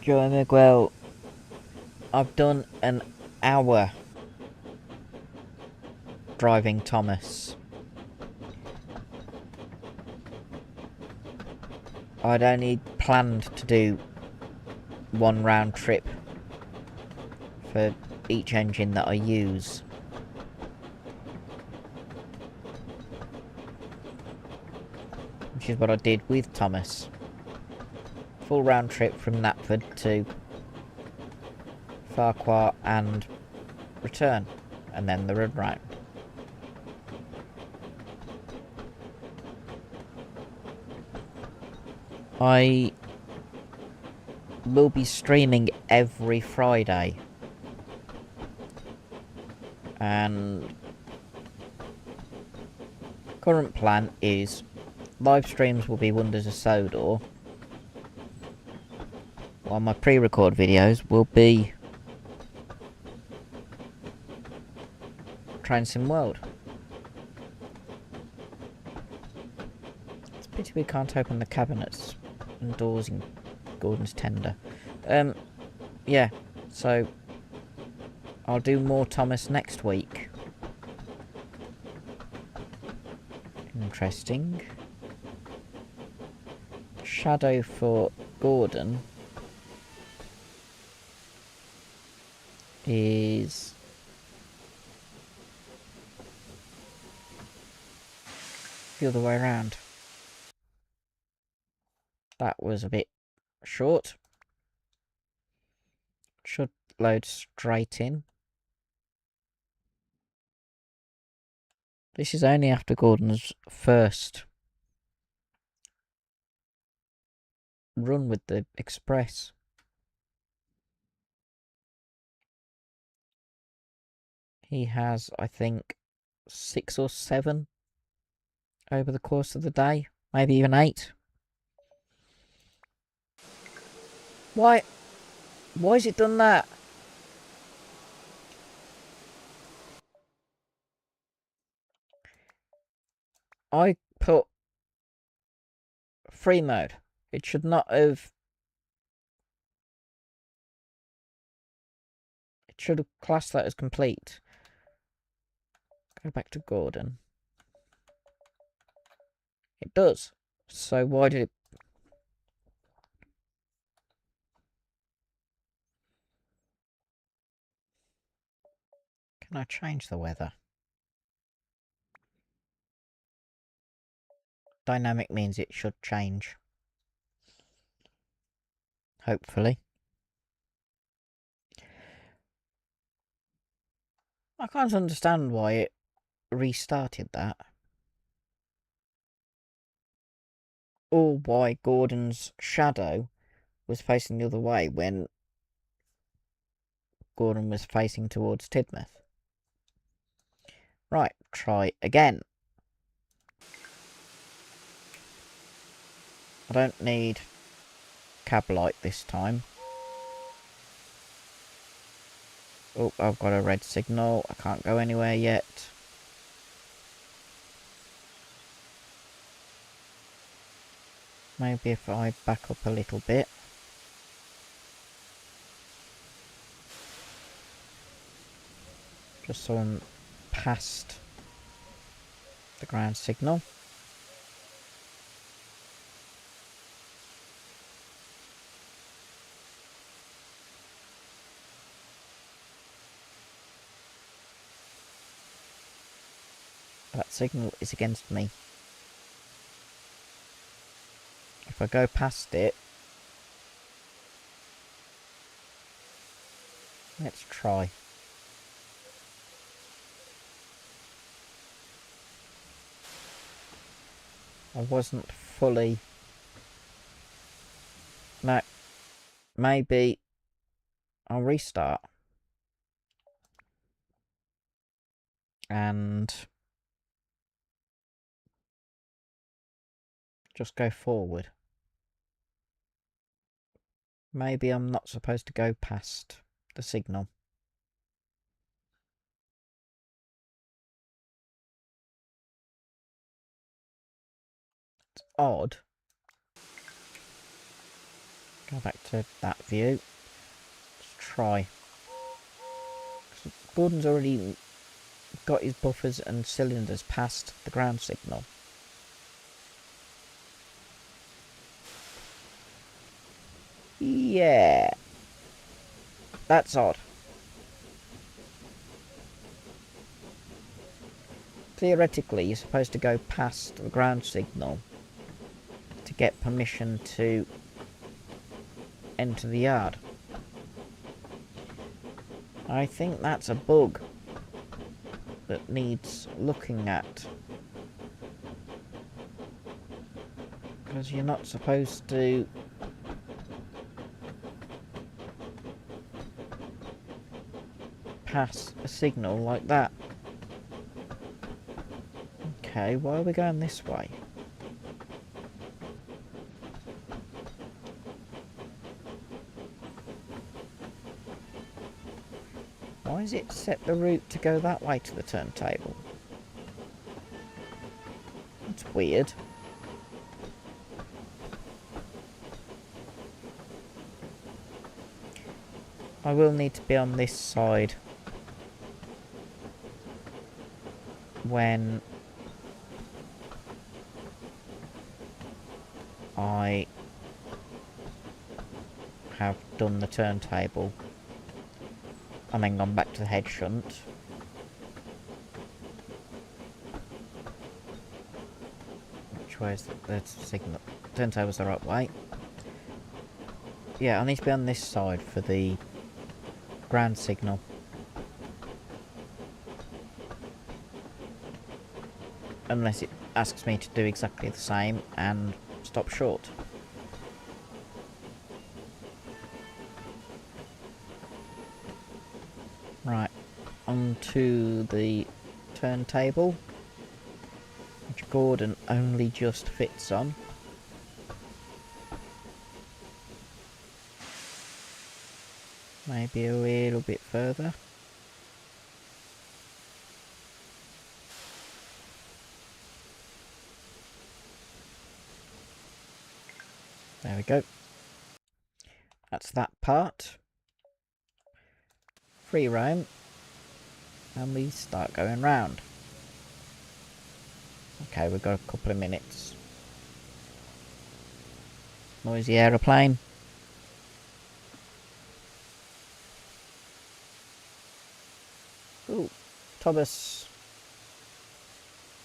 Joey Miguel, I've done an hour driving Thomas. I'd only planned to do one round trip for each engine that I use. Which is what I did with Thomas. Full round trip from Knapford to Farquhar and return, and then the run round. I will be streaming every Friday, and current plan is live streams will be Wonders of Sodor, while my pre-record videos will be Train Sim World. It's a pity we can't open the cabinets and doors in Gordon's tender. Yeah, so I'll do more Thomas next week. Interesting. Shadow for Gordon is the other way around. That was a bit short. Should load straight in. This is only after Gordon's first run with the Express. He has, I think, 6 or 7 over the course of the day. Maybe even 8. Why has it done that? I put free mode. It should not have... It should have classed that as complete. Go back to Gordon. It does. So why did it... Can I change the weather? Dynamic means it should change. Hopefully. I can't understand why it restarted that. Or why Gordon's shadow was facing the other way when Gordon was facing towards Tidmouth. Right, try again. I don't need cab light this time. Oh, I've got a red signal. I can't go anywhere yet. Maybe if I back up a little bit. Just so I'm past the ground signal. That signal is against me. If I go past it... Let's try. I wasn't fully... No. Maybe I'll restart. And... just go forward. Maybe I'm not supposed to go past the signal. It's odd. Go back to that view. Let's try. Gordon's already got his buffers and cylinders past the ground signal. Yeah. That's odd. Theoretically, you're supposed to go past the ground signal to get permission to enter the yard. I think that's a bug that needs looking at. Because you're not supposed to... pass a signal like that. Okay, why are we going this way? Why has it set the route to go that way to the turntable? That's weird. I will need to be on this side when I have done the turntable and then gone back to the head shunt. Which way is the signal? Turntable's the right way. Yeah, I need to be on this side for the ground signal. Unless it asks me to do exactly the same and stop short. Right, onto the turntable, which Gordon only just fits on. Maybe a little bit further. There we go. That's that part. Free roam. And we start going round. Okay, we've got a couple of minutes. Noisy aeroplane. Ooh, Thomas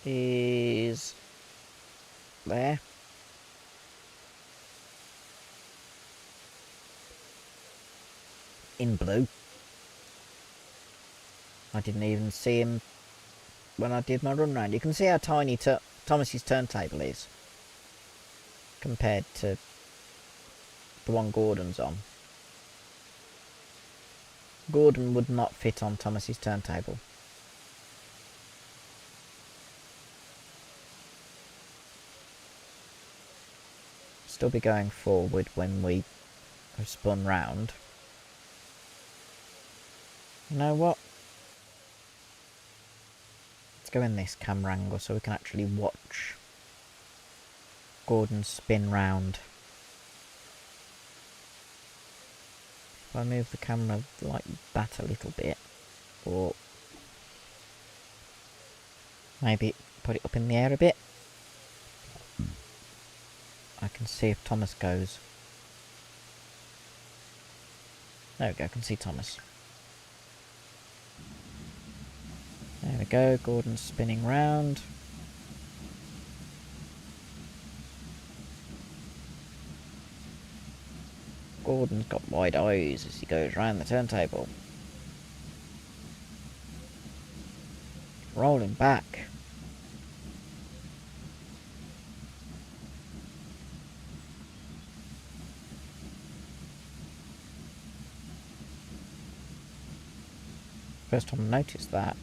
is there. In blue. I didn't even see him when I did my run round. You can see how tiny Thomas's turntable is compared to the one Gordon's on. Gordon would not fit on Thomas's turntable. Still be going forward when we have spun round. You know what? Let's go in this camera angle so we can actually watch Gordon spin round. If I move the camera like that a little bit, or maybe put it up in the air a bit, I can see if Thomas goes. There we go, I can see Thomas. There we go, Gordon's spinning round. Gordon's got wide eyes as he goes round the turntable. Rolling back. First time I noticed that.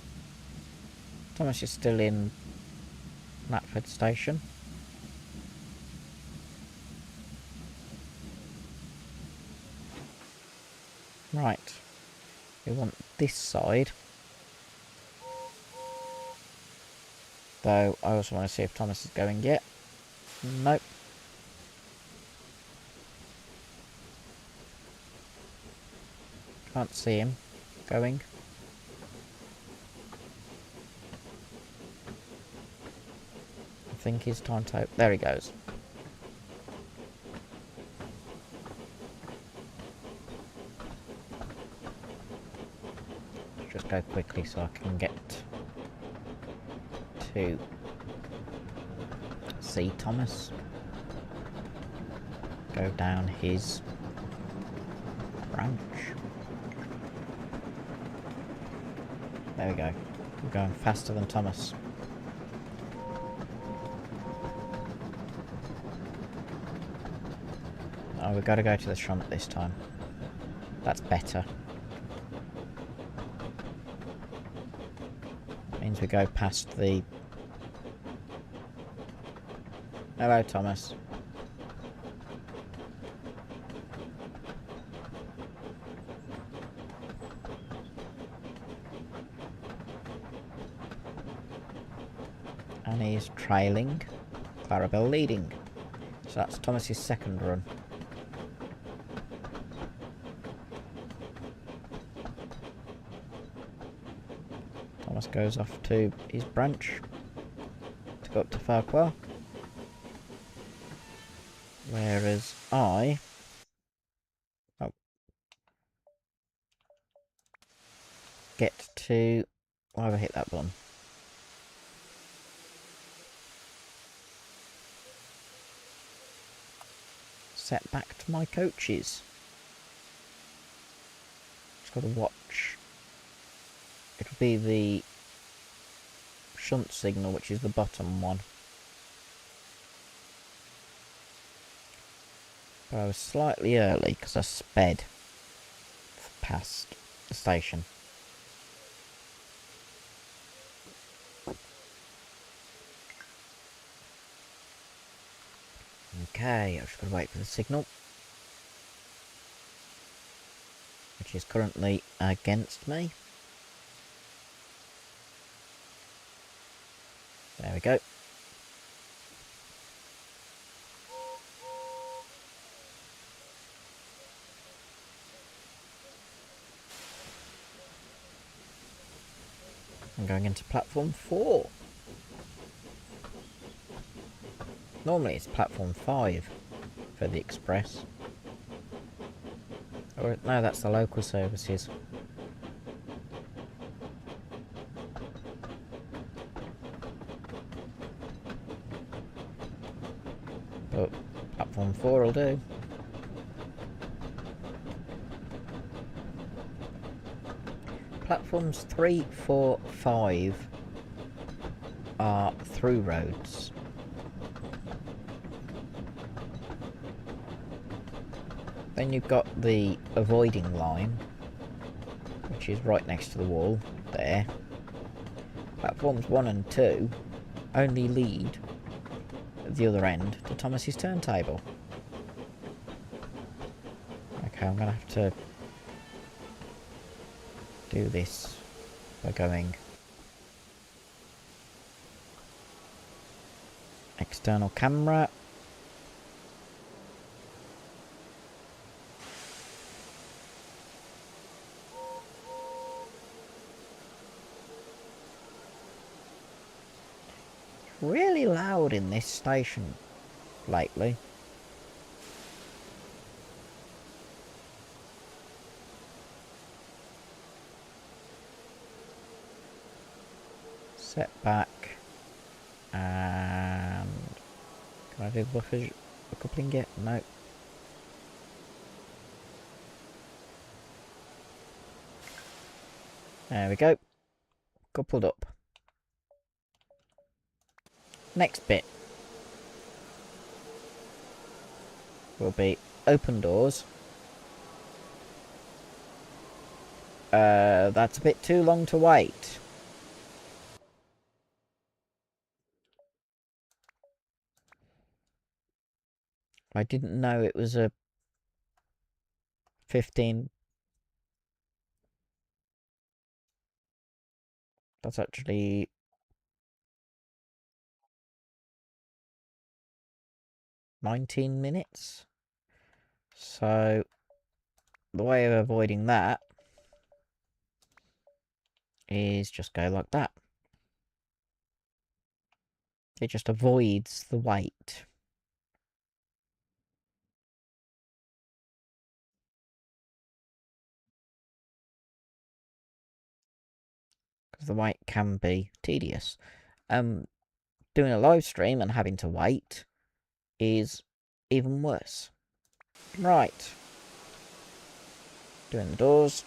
Thomas is still in Knapford Station. Right. We want this side. Though I also want to see if Thomas is going yet. Nope. Can't see him going. I think his timetable. There he goes. Let's just go quickly so I can get to see Thomas. Go down his branch. There we go. We're going faster than Thomas. Oh, we've got to go to the front this time. That's better. Means we go past the... Hello, Thomas. And he's trailing. Clarabelle leading. So that's Thomas's second run. Thomas goes off to his branch to go up to Farquhar. Whereas I... Oh. Get to... Why have I hit that button? Set back to my coaches. Just got to watch. It'll be the shunt signal, which is the bottom one. But I was slightly early because I sped past the station. Okay, I've just got to wait for the signal, which is currently against me. There we go. I'm going into platform 4. Normally it's platform 5 for the express. Or no, that's the local services. But platform 4 will do. Platforms 3, 4, 5 are through roads. Then you've got the avoiding line, which is right next to the wall there. Platforms 1 and 2 only lead at the other end to Thomas's turntable. Okay, I'm going to have to do this by going external camera. Really loud in this station lately. Set back and can I do buffer coupling yet? No. There we go. Coupled up. Next bit will be open doors. That's a bit too long to wait. I didn't know it was a 15. That's actually 19 minutes. So the way of avoiding that is just go like that. It just avoids the wait. Because the wait can be tedious. Doing a live stream and having to wait is even worse. Right. Doing the doors.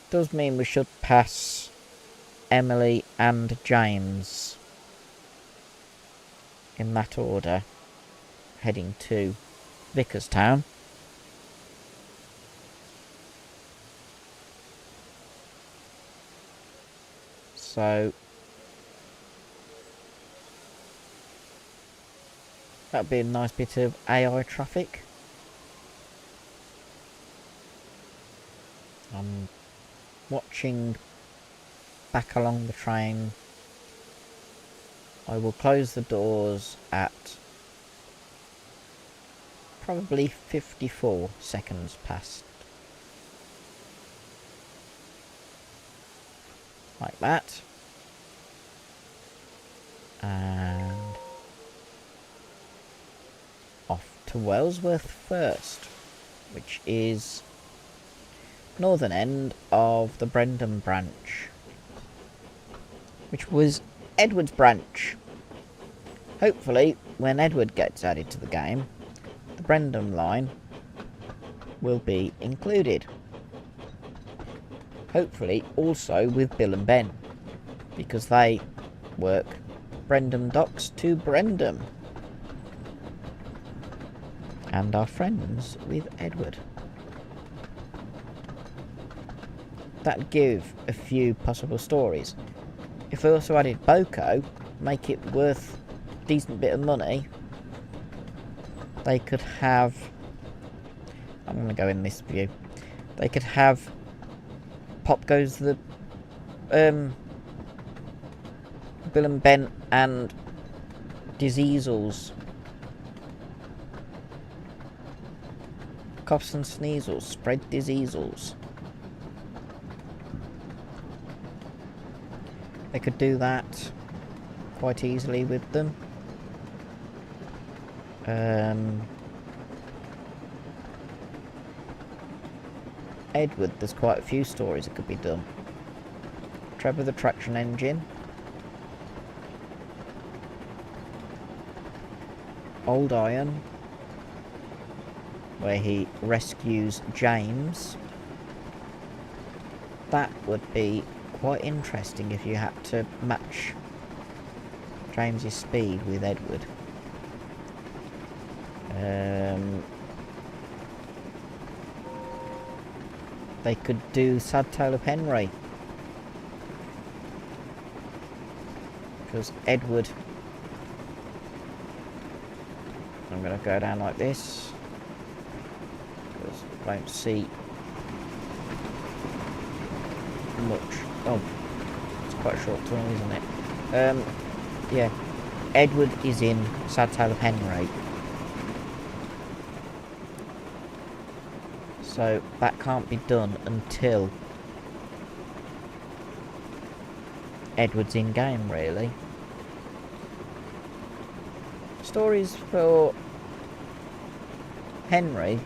Does mean we should pass Emily and James in that order, heading to Vicarstown. So that'd be a nice bit of AI traffic. I'm watching back along the train. I will close the doors at probably 54 seconds past. Like that. And off to Wellsworth first, which is northern end of the Brendan branch, which was Edward's branch. Hopefully, when Edward gets added to the game, the Brendan line will be included. Hopefully also with Bill and Ben, because they work Brendan docks to Brendan and are friends with Edward. That'd give a few possible stories. If I also added Boko, make it worth a decent bit of money, they could have... I'm going to go in this view. They could have Pop Goes the... Bill and Ben and Diseasels. Coughs and sneezels. Spread diseasels. They could do that quite easily with them. Edward, there's quite a few stories that could be done. Trevor the Traction Engine. Old Iron, where he rescues James. That would be quite interesting if you had to match James's speed with Edward. They could do Sad Tale of Henry, because Edward... I'm going to go down like this, because I don't see much. Oh, it's quite a short tunnel, isn't it? Yeah, Edward is in Sad Tale of Henry, so that can't be done until Edward's in game, really. Stories for Henry,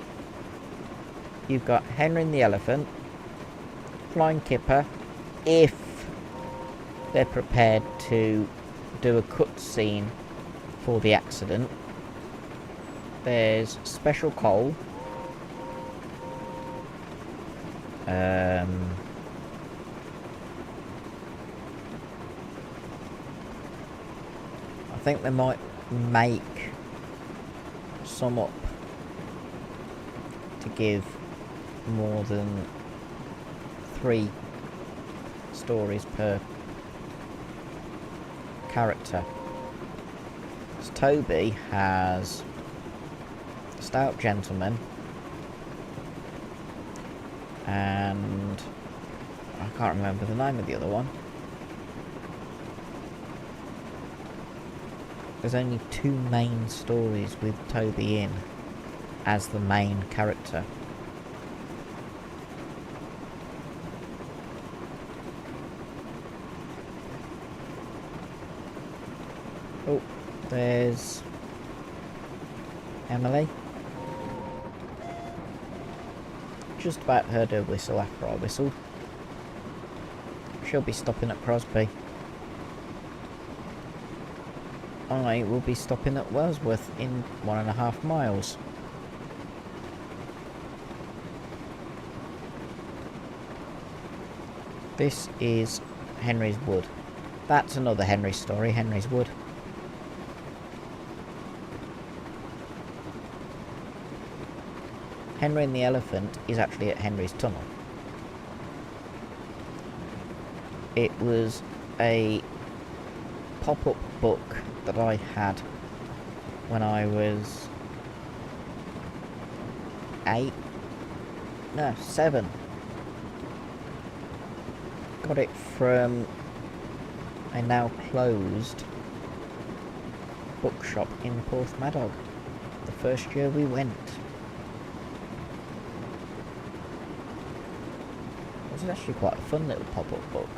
you've got Henry and the Elephant, Flying Kipper, if they're prepared to do a cutscene for the accident. There's Special Coal, I think they might make some up to give more than 3 stories per character. So Toby has Stout Gentleman and I can't remember the name of the other one. There's only 2 main stories with Toby in as the main character. Oh, there's Emily. Just about heard her whistle after I whistled. She'll be stopping at Crosby. I will be stopping at Wellsworth in 1.5 miles. This is Henry's Wood. That's another Henry story, Henry's Wood. Henry and the Elephant is actually at Henry's Tunnel. It was a pop-up book that I had when I was 7. Got it from a now closed bookshop in Porthmadog the first year we went. It was actually quite a fun little pop-up book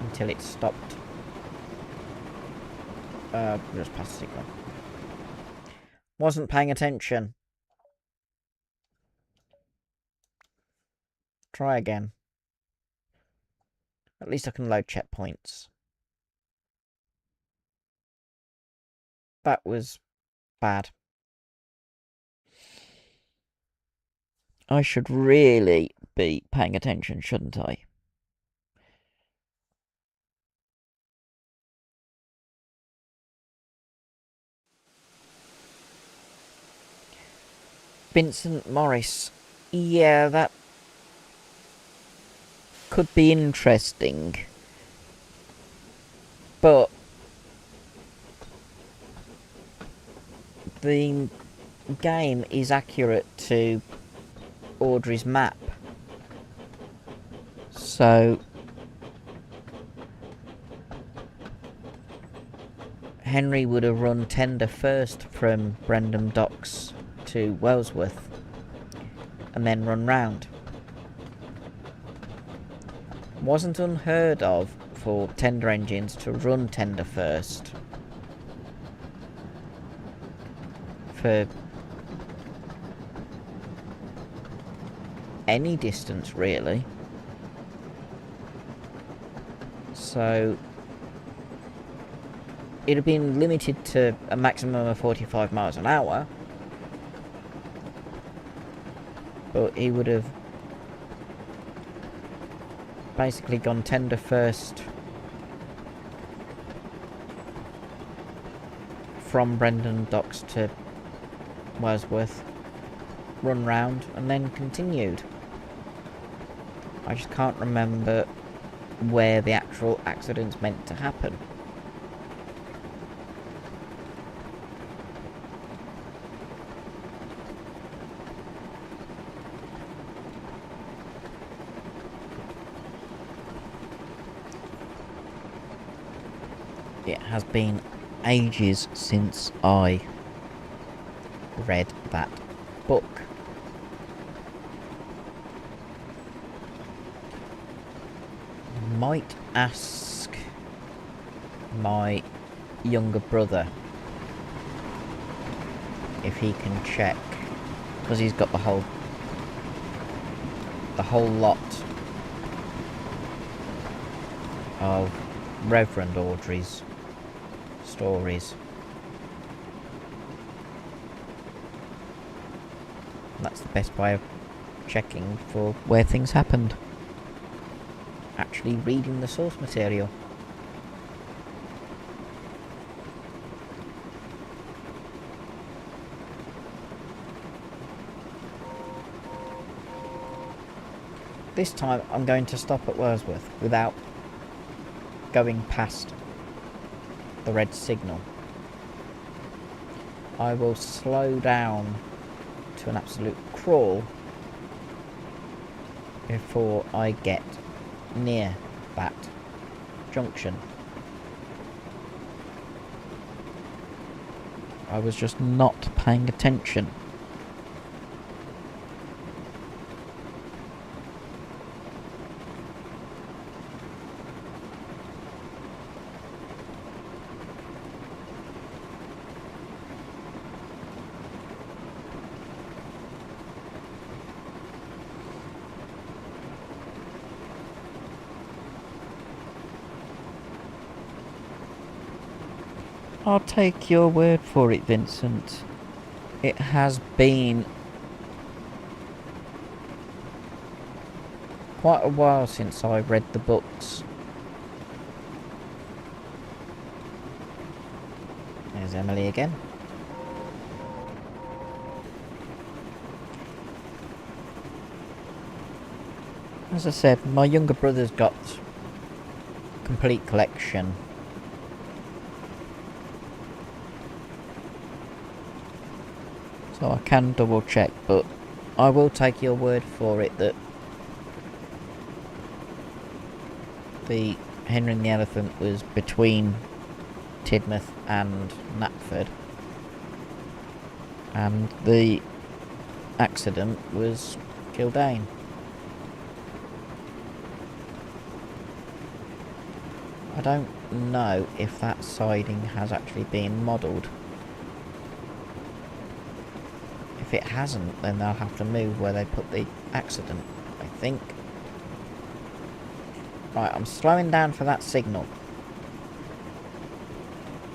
until it stopped just past the signal. Wasn't paying attention. Try again. At least I can load checkpoints. That was bad. I should really be paying attention, shouldn't I? Vincent Morris. Yeah, that could be interesting. But the game is accurate to Audrey's map. So Henry would have run tender first from Brendam Docks to Wellsworth and then run round. wasn't unheard of for tender engines to run tender first for any distance, really. So it had been limited to a maximum of 45 miles an hour, but he would have basically gone tender first from Brendan Docks to Wordsworth, run round, and then continued. I just can't remember where the actual accident's meant to happen. It has been ages since I read that book. Might ask my younger brother if he can check, because he's got the whole lot of Reverend Audrey's stories. That's the best way of checking for where things happened. Actually reading the source material. This time I'm going to stop at Wordsworth without going past the red signal. I will slow down to an absolute crawl before I get near that junction. I was just not paying attention. I'll take your word for it, Vincent. It has been quite a while since I read the books. There's Emily again. As I said, my younger brother's got a complete collection. So I can double check, but I will take your word for it that the Henry and the Elephant was between Tidmouth and Knapford, and the accident was Kildane. I don't know if that siding has actually been modelled. If it hasn't, then they'll have to move where they put the accident, I think. Right, I'm slowing down for that signal,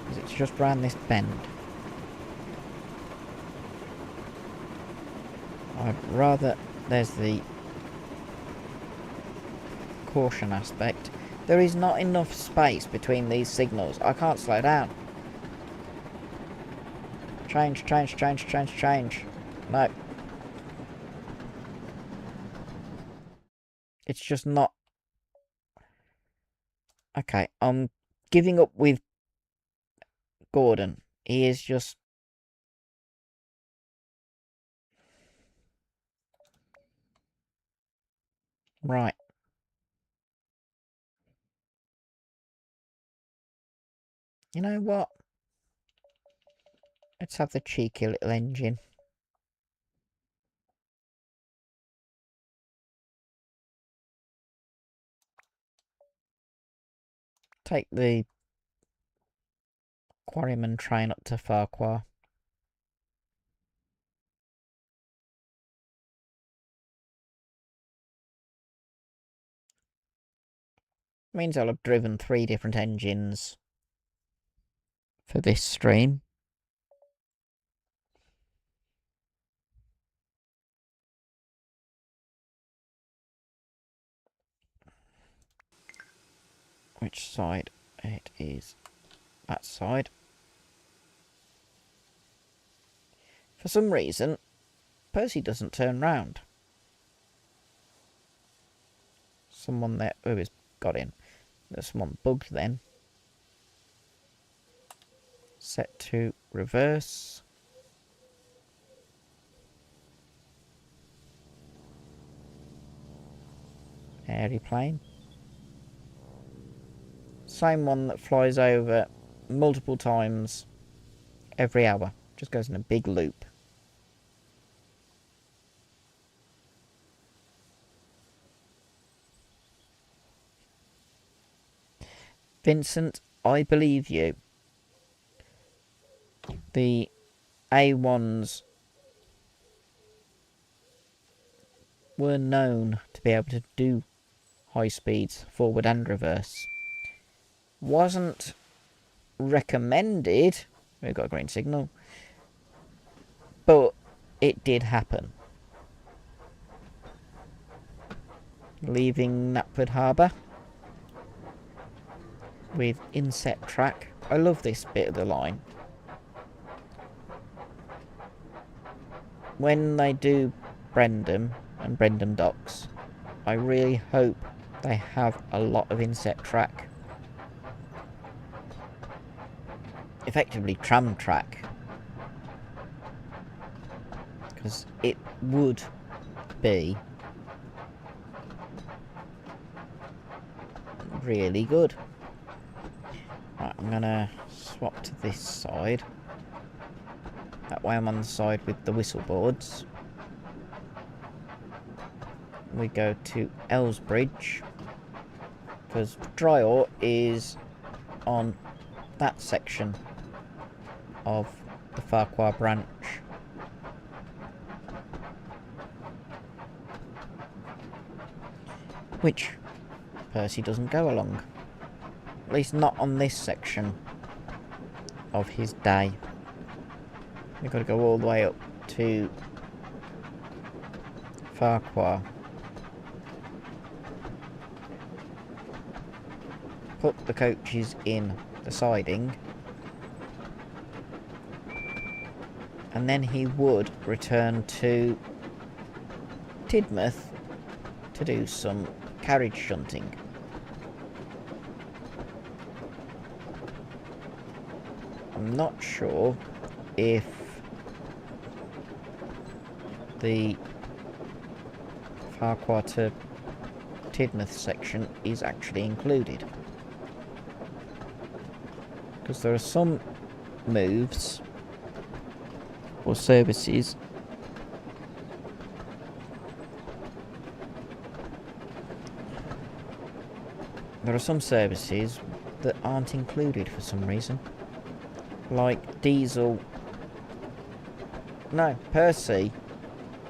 because it's just round this bend. I'd rather... There's the caution aspect. There is not enough space between these signals. I can't slow down. Change, change, change, change, change. No. It's just not... Okay, I'm giving up with Gordon. He is just... Right. You know what? Let's have the cheeky little engine. take the Quarryman train up to Farquhar. Means I'll have driven 3 different engines for this stream. Which side? It is that side. For some reason, Percy doesn't turn round. Someone there who has got in. There's someone bugged then. Set to reverse. Airy plane. Same one that flies over multiple times every hour. Just goes in a big loop. Vincent, I believe you. The A1s were known to be able to do high speeds, forward and reverse. Wasn't recommended. We've got a green signal. But it did happen. Leaving Knapford Harbour with inset track. I love this bit of the line. When they do Brendam and Brendam Docks, I really hope they have a lot of inset track. Effectively tram track. Because it would be really good. Right, I'm gonna swap to this side. That way I'm on the side with the whistle boards. We go to Elsbridge, because Dryort is on that section of the Farquhar branch. Which Percy doesn't go along. At least not on this section of his day. We've got to go all the way up to Farquhar. Put the coaches in the siding. And then he would return to Tidmouth to do some carriage shunting. I'm not sure if the Farquhar to Tidmouth section is actually included, because there are some moves or services that aren't included for some reason, like Percy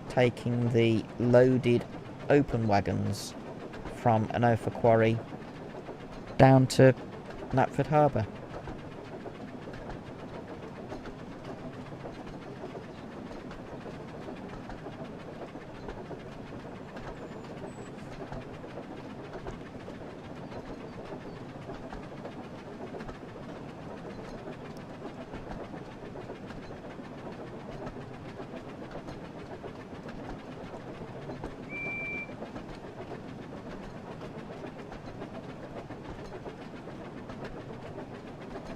taking the loaded open wagons from Anofa Quarry down to Knapford Harbour.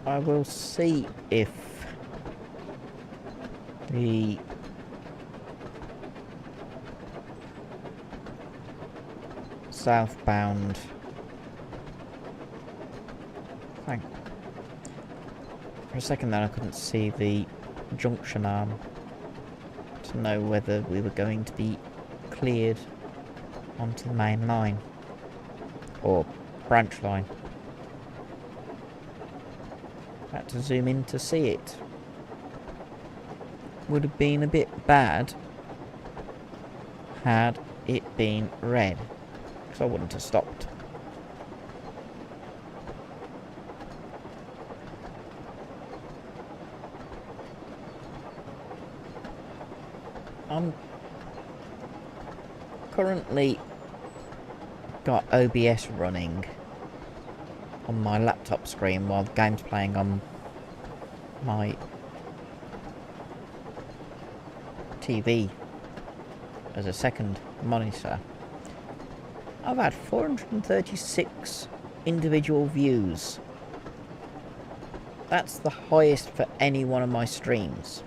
I will see if the southbound thing. For a second there I couldn't see the junction arm to know whether we were going to be cleared onto the main line or branch line. Had to zoom in to see it. Would have been a bit bad had it been red, because I wouldn't have stopped. I'm currently got OBS running on my laptop screen while the game's playing on my TV as a second monitor. I've had 436 individual views. That's the highest for any one of my streams.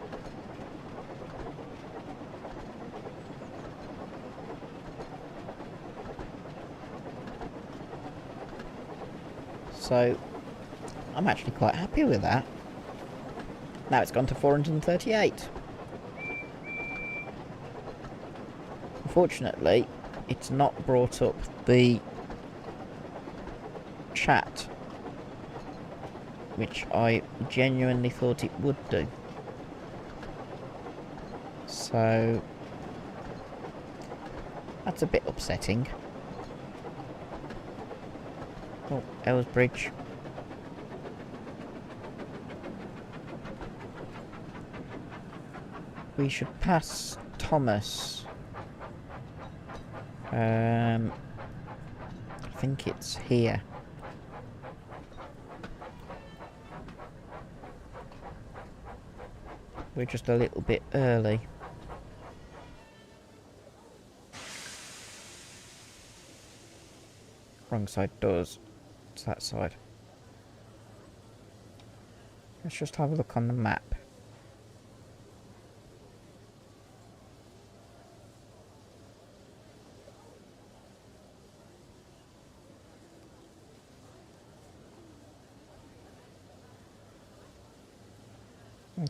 So, I'm actually quite happy with that. Now it's gone to 438. Unfortunately, it's not brought up the chat, which I genuinely thought it would do. So, that's a bit upsetting. Oh, Ellis Bridge. We should pass Thomas. I think it's here. We're just a little bit early. Wrong side doors. It's that side. Let's just have a look on the map.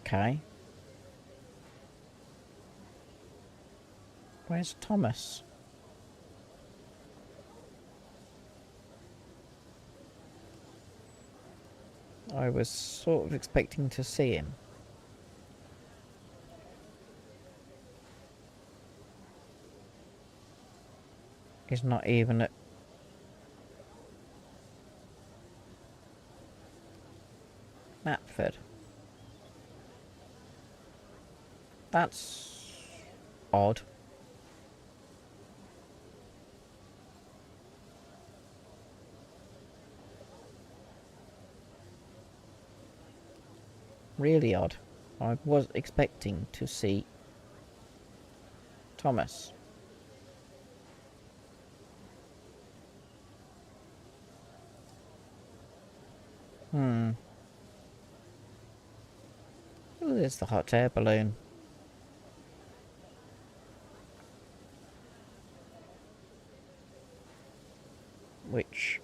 Okay. Where's Thomas? I was sort of expecting to see him. He's not even at... Knapford. That's odd. Really odd. I was expecting to see Thomas. Oh, there's the hot air balloon. Which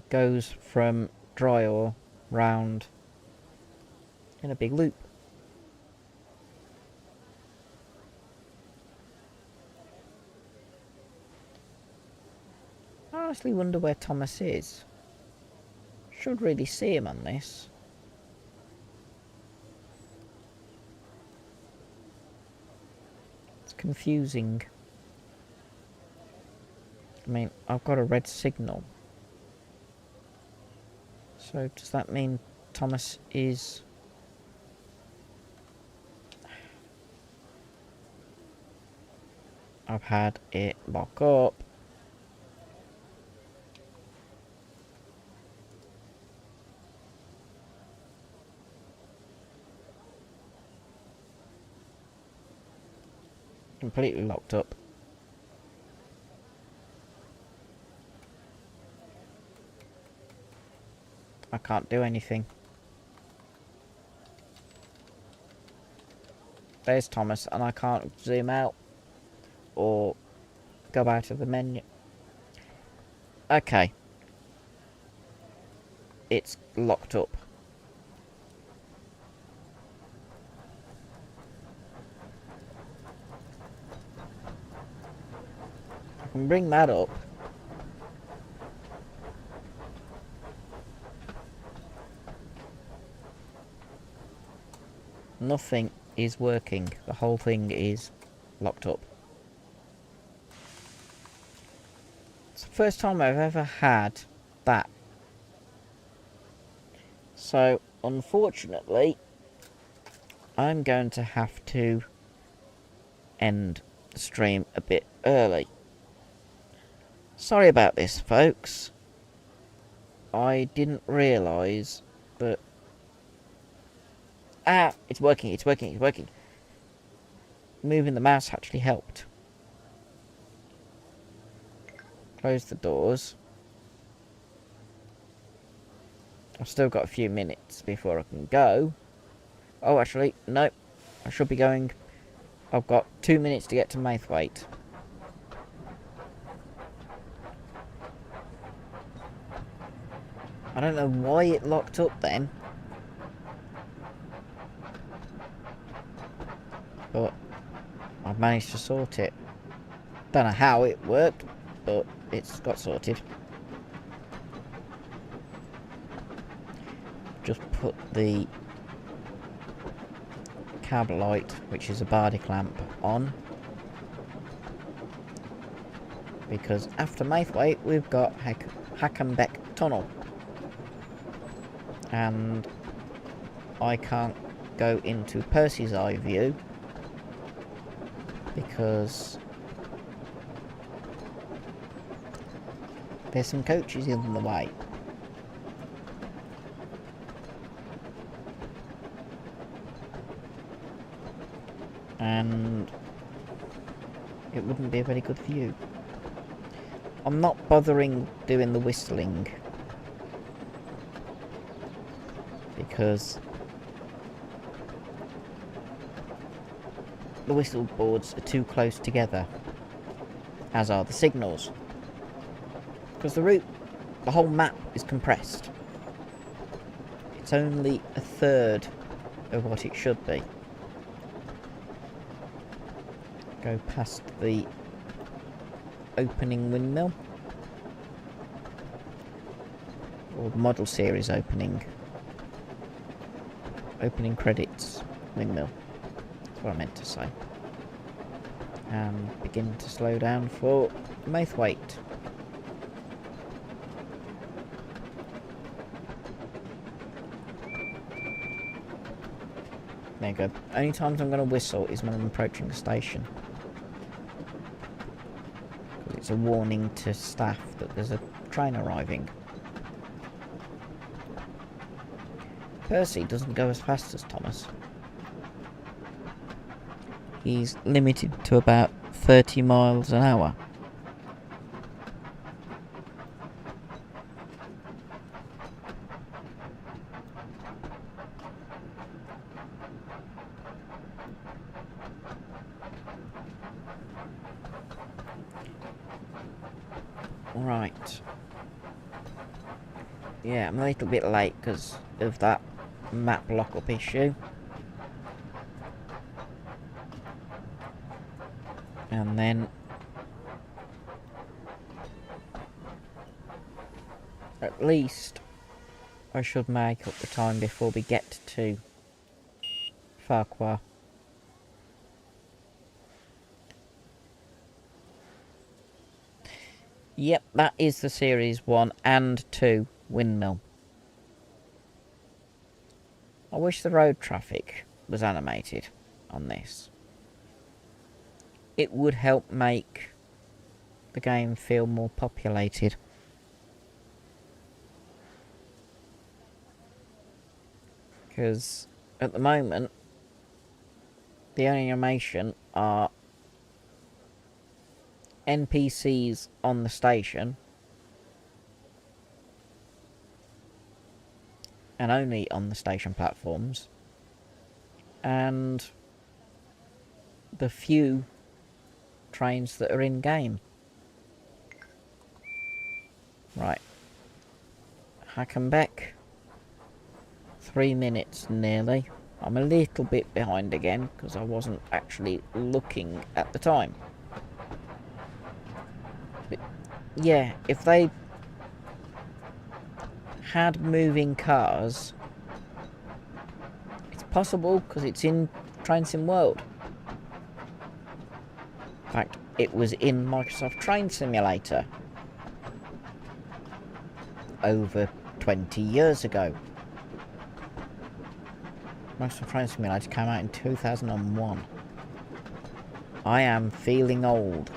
goes from dry ore round in a big loop. I honestly wonder where Thomas is. Should really see him on this. It's confusing. I mean, I've got a red signal. So does that mean Thomas is... I've had it lock up. Completely locked up. I can't do anything. There's Thomas, and I can't zoom out or go out of the menu. Okay. It's locked up. I can bring that up. nothing is working. The whole thing is locked up. It's the first time I've ever had that. So, unfortunately, I'm going to have to end the stream a bit early. Sorry about this, folks. I didn't realise that... Ah! It's working, it's working, it's working. Moving the mouse actually helped. Close the doors. I've still got a few minutes before I can go. Oh, actually, no. I should be going... I've got 2 minutes to get to Maithwaite. I don't know why it locked up then. But I've managed to sort it. Don't know how it worked, but it's got sorted. Just put the cab light, which is a Bardic lamp, on. Because after Maithwaite, we've got Hackenbeck Tunnel. And I can't go into Percy's Eye View because there's some coaches in the way. And it wouldn't be a very good view. I'm not bothering doing the whistling because the whistle boards are too close together, as are the signals. Because the whole map is compressed. It's only a third of what it should be. Go past the opening windmill. Or the model series opening. Opening credits windmill. That's what I meant to say. And begin to slow down for Maithwaite. There you go. Only times I'm going to whistle is when I'm approaching the station. It's a warning to staff that there's a train arriving. Percy doesn't go as fast as Thomas. He's limited to about 30 miles an hour. Right. Yeah, I'm a little bit late because of that map lock-up issue. And then at least I should make up the time before we get to Farquhar. Yep, that is the Series 1 and 2 windmill. I wish the road traffic was animated on this. It would help make the game feel more populated. Because at the moment, the only animation are NPCs on the station, and only on the station platforms, and the few trains that are in game. Right. Hackenbeck. 3 minutes nearly. I'm a little bit behind again because I wasn't actually looking at the time. But yeah, if they had moving cars, it's possible because it's in Train Sim World. In fact, it was in Microsoft Train Simulator over 20 years ago. Microsoft Train Simulator came out in 2001. I am feeling old.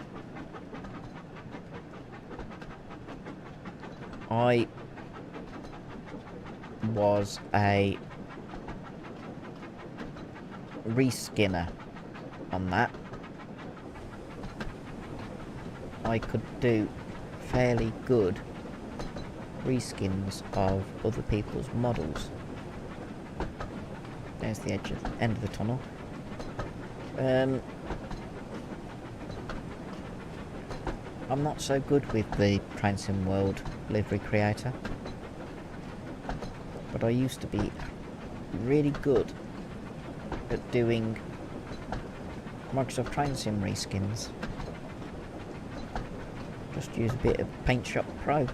I was a reskinner on that. I could do fairly good reskins of other people's models. There's the end of the tunnel. I'm not so good with the Train Sim World livery creator, but I used to be really good at doing Microsoft Train Sim reskins. Just use a bit of Paint Shop Pro.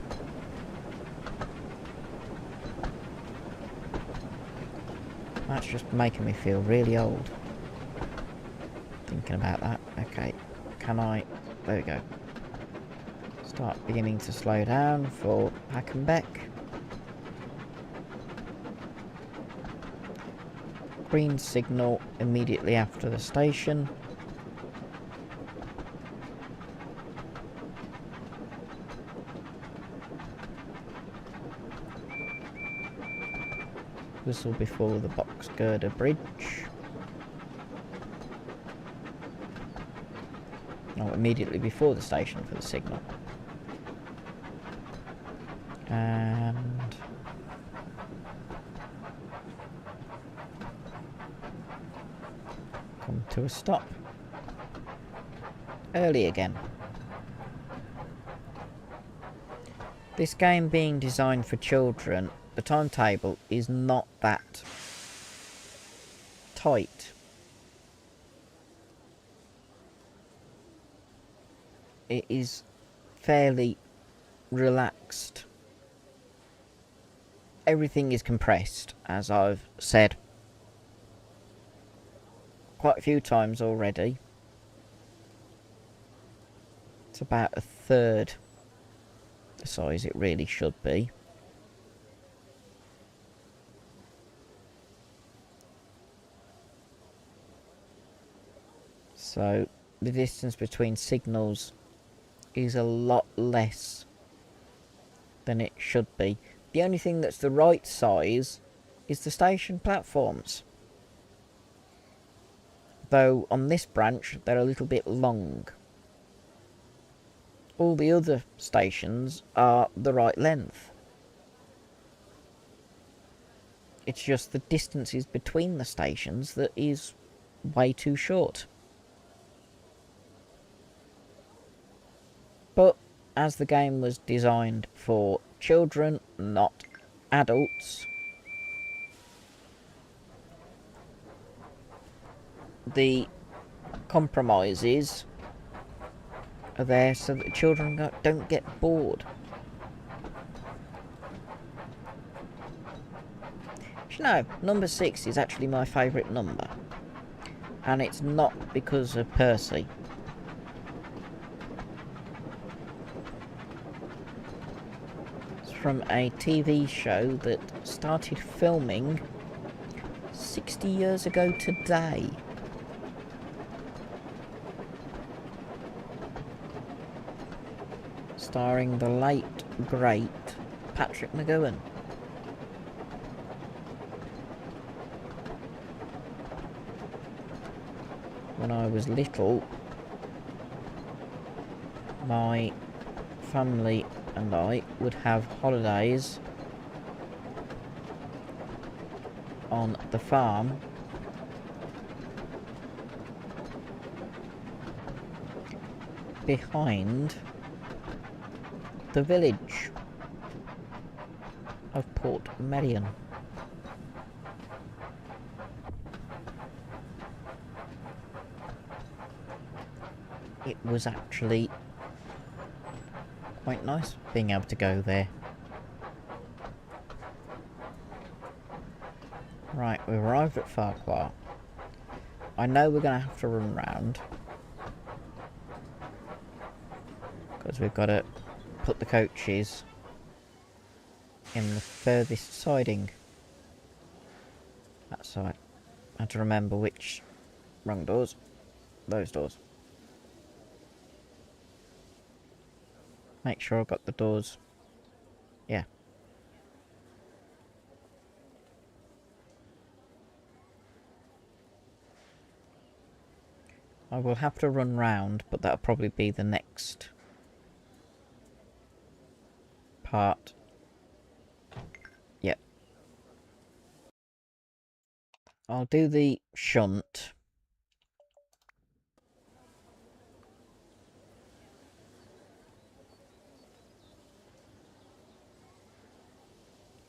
That's just making me feel really old thinking about that. Okay, can I... there we go. Start beginning to slow down for Hackenbeck. Green signal immediately after the station. Whistle before the box girder bridge. Oh, immediately before the station for the signal. And come to a stop. Early again. This game being designed for children, the timetable is not that tight. It is fairly relaxed. Everything is compressed, as I've said quite a few times already. It's about a third the size it really should be. So the distance between signals is a lot less than it should be. The only thing that's the right size is the station platforms. Though on this branch they're a little bit long. All the other stations are the right length. It's just the distances between the stations that is way too short. But as the game was designed for children, not adults, the compromises are there so that children don't get bored. You know, number 6 is actually my favourite number. And it's not because of Percy. It's from a TV show that started filming 60 years ago today. Starring the late, great Patrick McGowan. When I was little, my family and I would have holidays on the farm behind the village of Port Merion. It was actually quite nice being able to go there. Right, we've arrived at Farquhar. I know we're going to have to run round. Because we've got to put the coaches in the furthest siding. That side. I have to remember which... Wrong doors. Those doors. Make sure I've got the doors. Yeah. I will have to run round, but that'll probably be the next part. Yep. I'll do the shunt.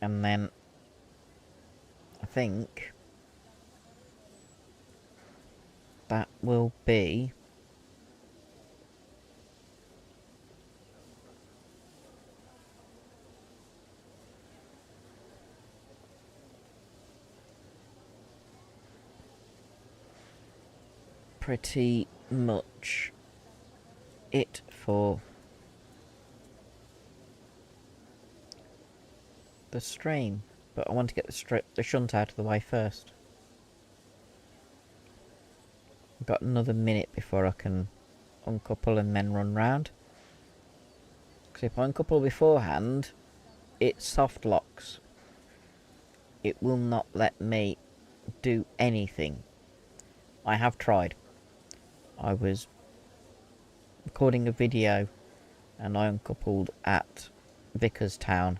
And then I think that will be pretty much it for the stream. But I want to get the shunt out of the way first. I've got another minute before I can uncouple and then run round. Because if I uncouple beforehand, it soft locks. It will not let me do anything. I have tried. I was recording a video and I uncoupled at Vicarstown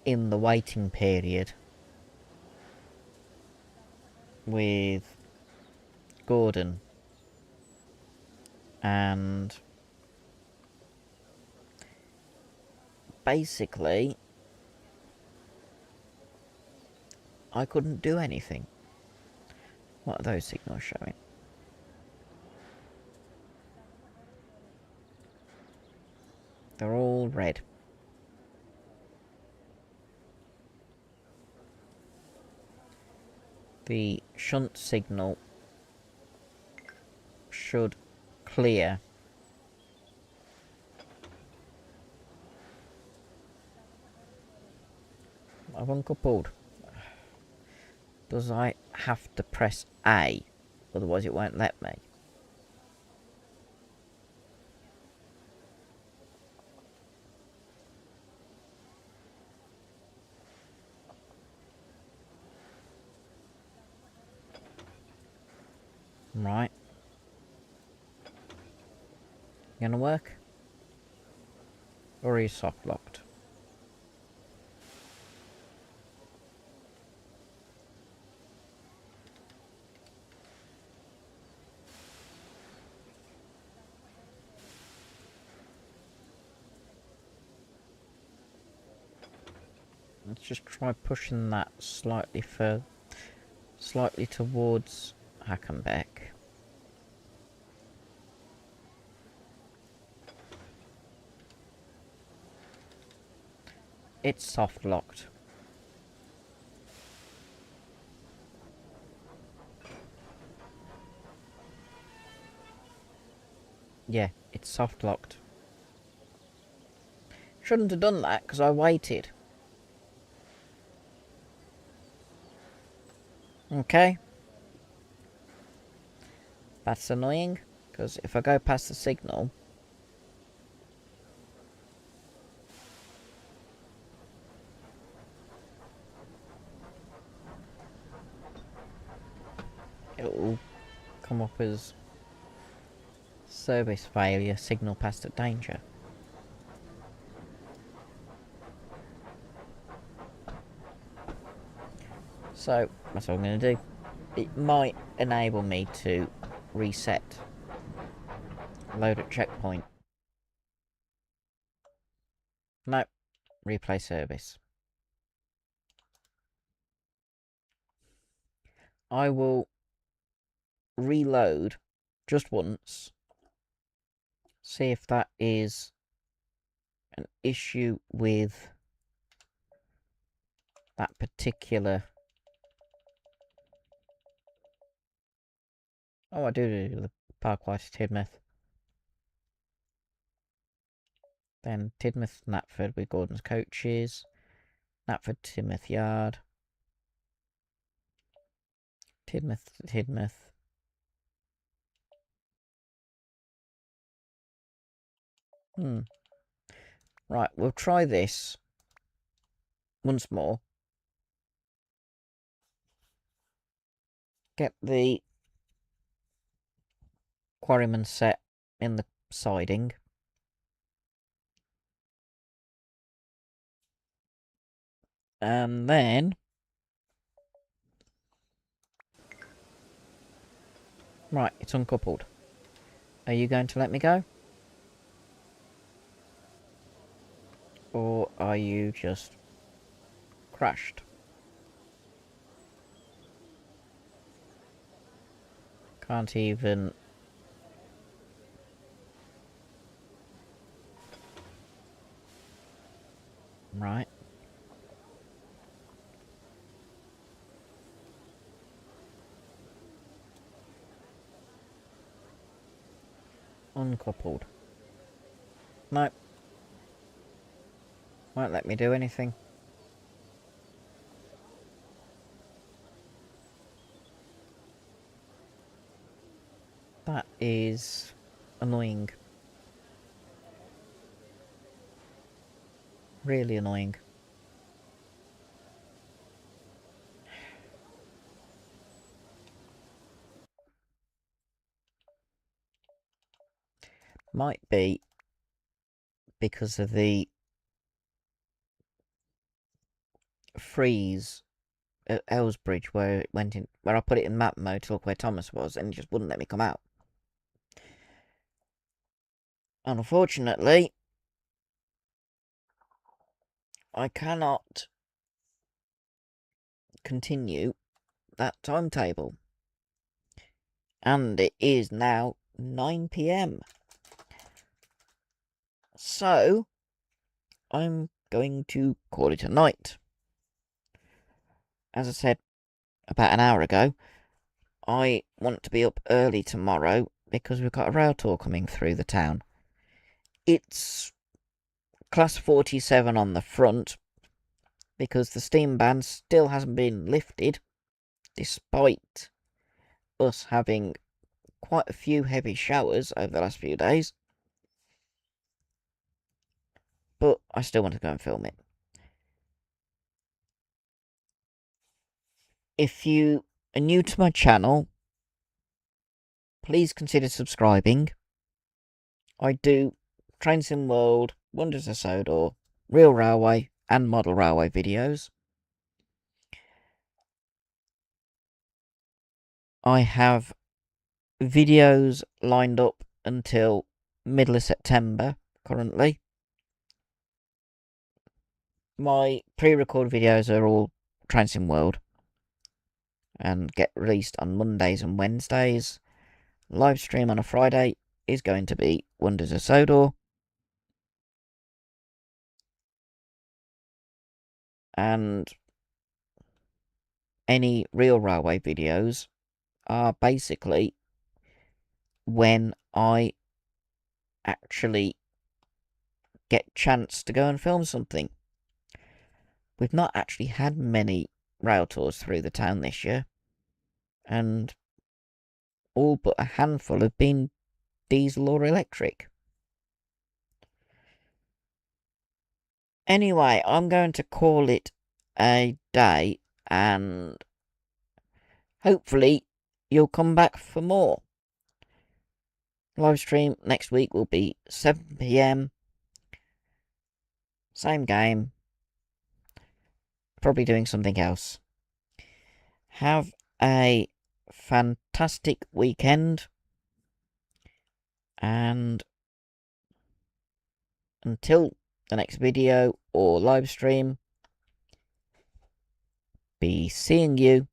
in the waiting period with Gordon, and basically I couldn't do anything. What are those signals showing? They're all red. The shunt signal should clear. I've uncoupled. Does I have to press A? Otherwise it won't let me. Right. Gonna work? Or are you soft locked? Let's just try pushing that slightly further, slightly towards Hackenbeck. It's soft locked. Yeah, it's soft locked. Shouldn't have done that because I waited. Okay. That's annoying, because if I go past the signal... it will come up as service failure, signal passed at danger. So, that's what I'm going to do. It might enable me to reset. Load at checkpoint. No. Replay service. I will reload just once. See if that is an issue with that particular Oh, I do the Parkway to Tidmouth. Then Tidmouth, Knapford with Gordon's coaches. Knapford, Tidmouth Yard. Tidmouth to Tidmouth. Right, we'll try this once more. Get the quarryman set in the siding. And then... Right, it's uncoupled. Are you going to let me go? Or are you just crashed? Can't even... Right. Uncoupled. Nope. Won't let me do anything. That is annoying. Really annoying. Might be because of the freeze at Ellsbridge where it went in, where I put it in map mode to look where Thomas was, and it just wouldn't let me come out. Unfortunately, I cannot continue that timetable. And it is now 9 PM. So, I'm going to call it a night. As I said about an hour ago, I want to be up early tomorrow because we've got a rail tour coming through the town. It's class 47 on the front because the steam ban still hasn't been lifted, despite us having quite a few heavy showers over the last few days. But I still want to go and film it. If you are new to my channel, please consider subscribing. I do Train Sim World, Wonders of Sodor, Real Railway and Model Railway videos. I have videos lined up until middle of September currently. My pre-record videos are all Train Sim World and get released on Mondays and Wednesdays. Live stream on a Friday is going to be Wonders of Sodor. And any Real Railway videos are basically when I actually get chance to go and film something. We've not actually had many rail tours through the town this year, and all but a handful have been diesel or electric. Anyway, I'm going to call it a day, and hopefully you'll come back for more. Live stream next week will be 7 PM. Same game. Probably doing something else. Have a fantastic weekend. And until the next video or live stream, be seeing you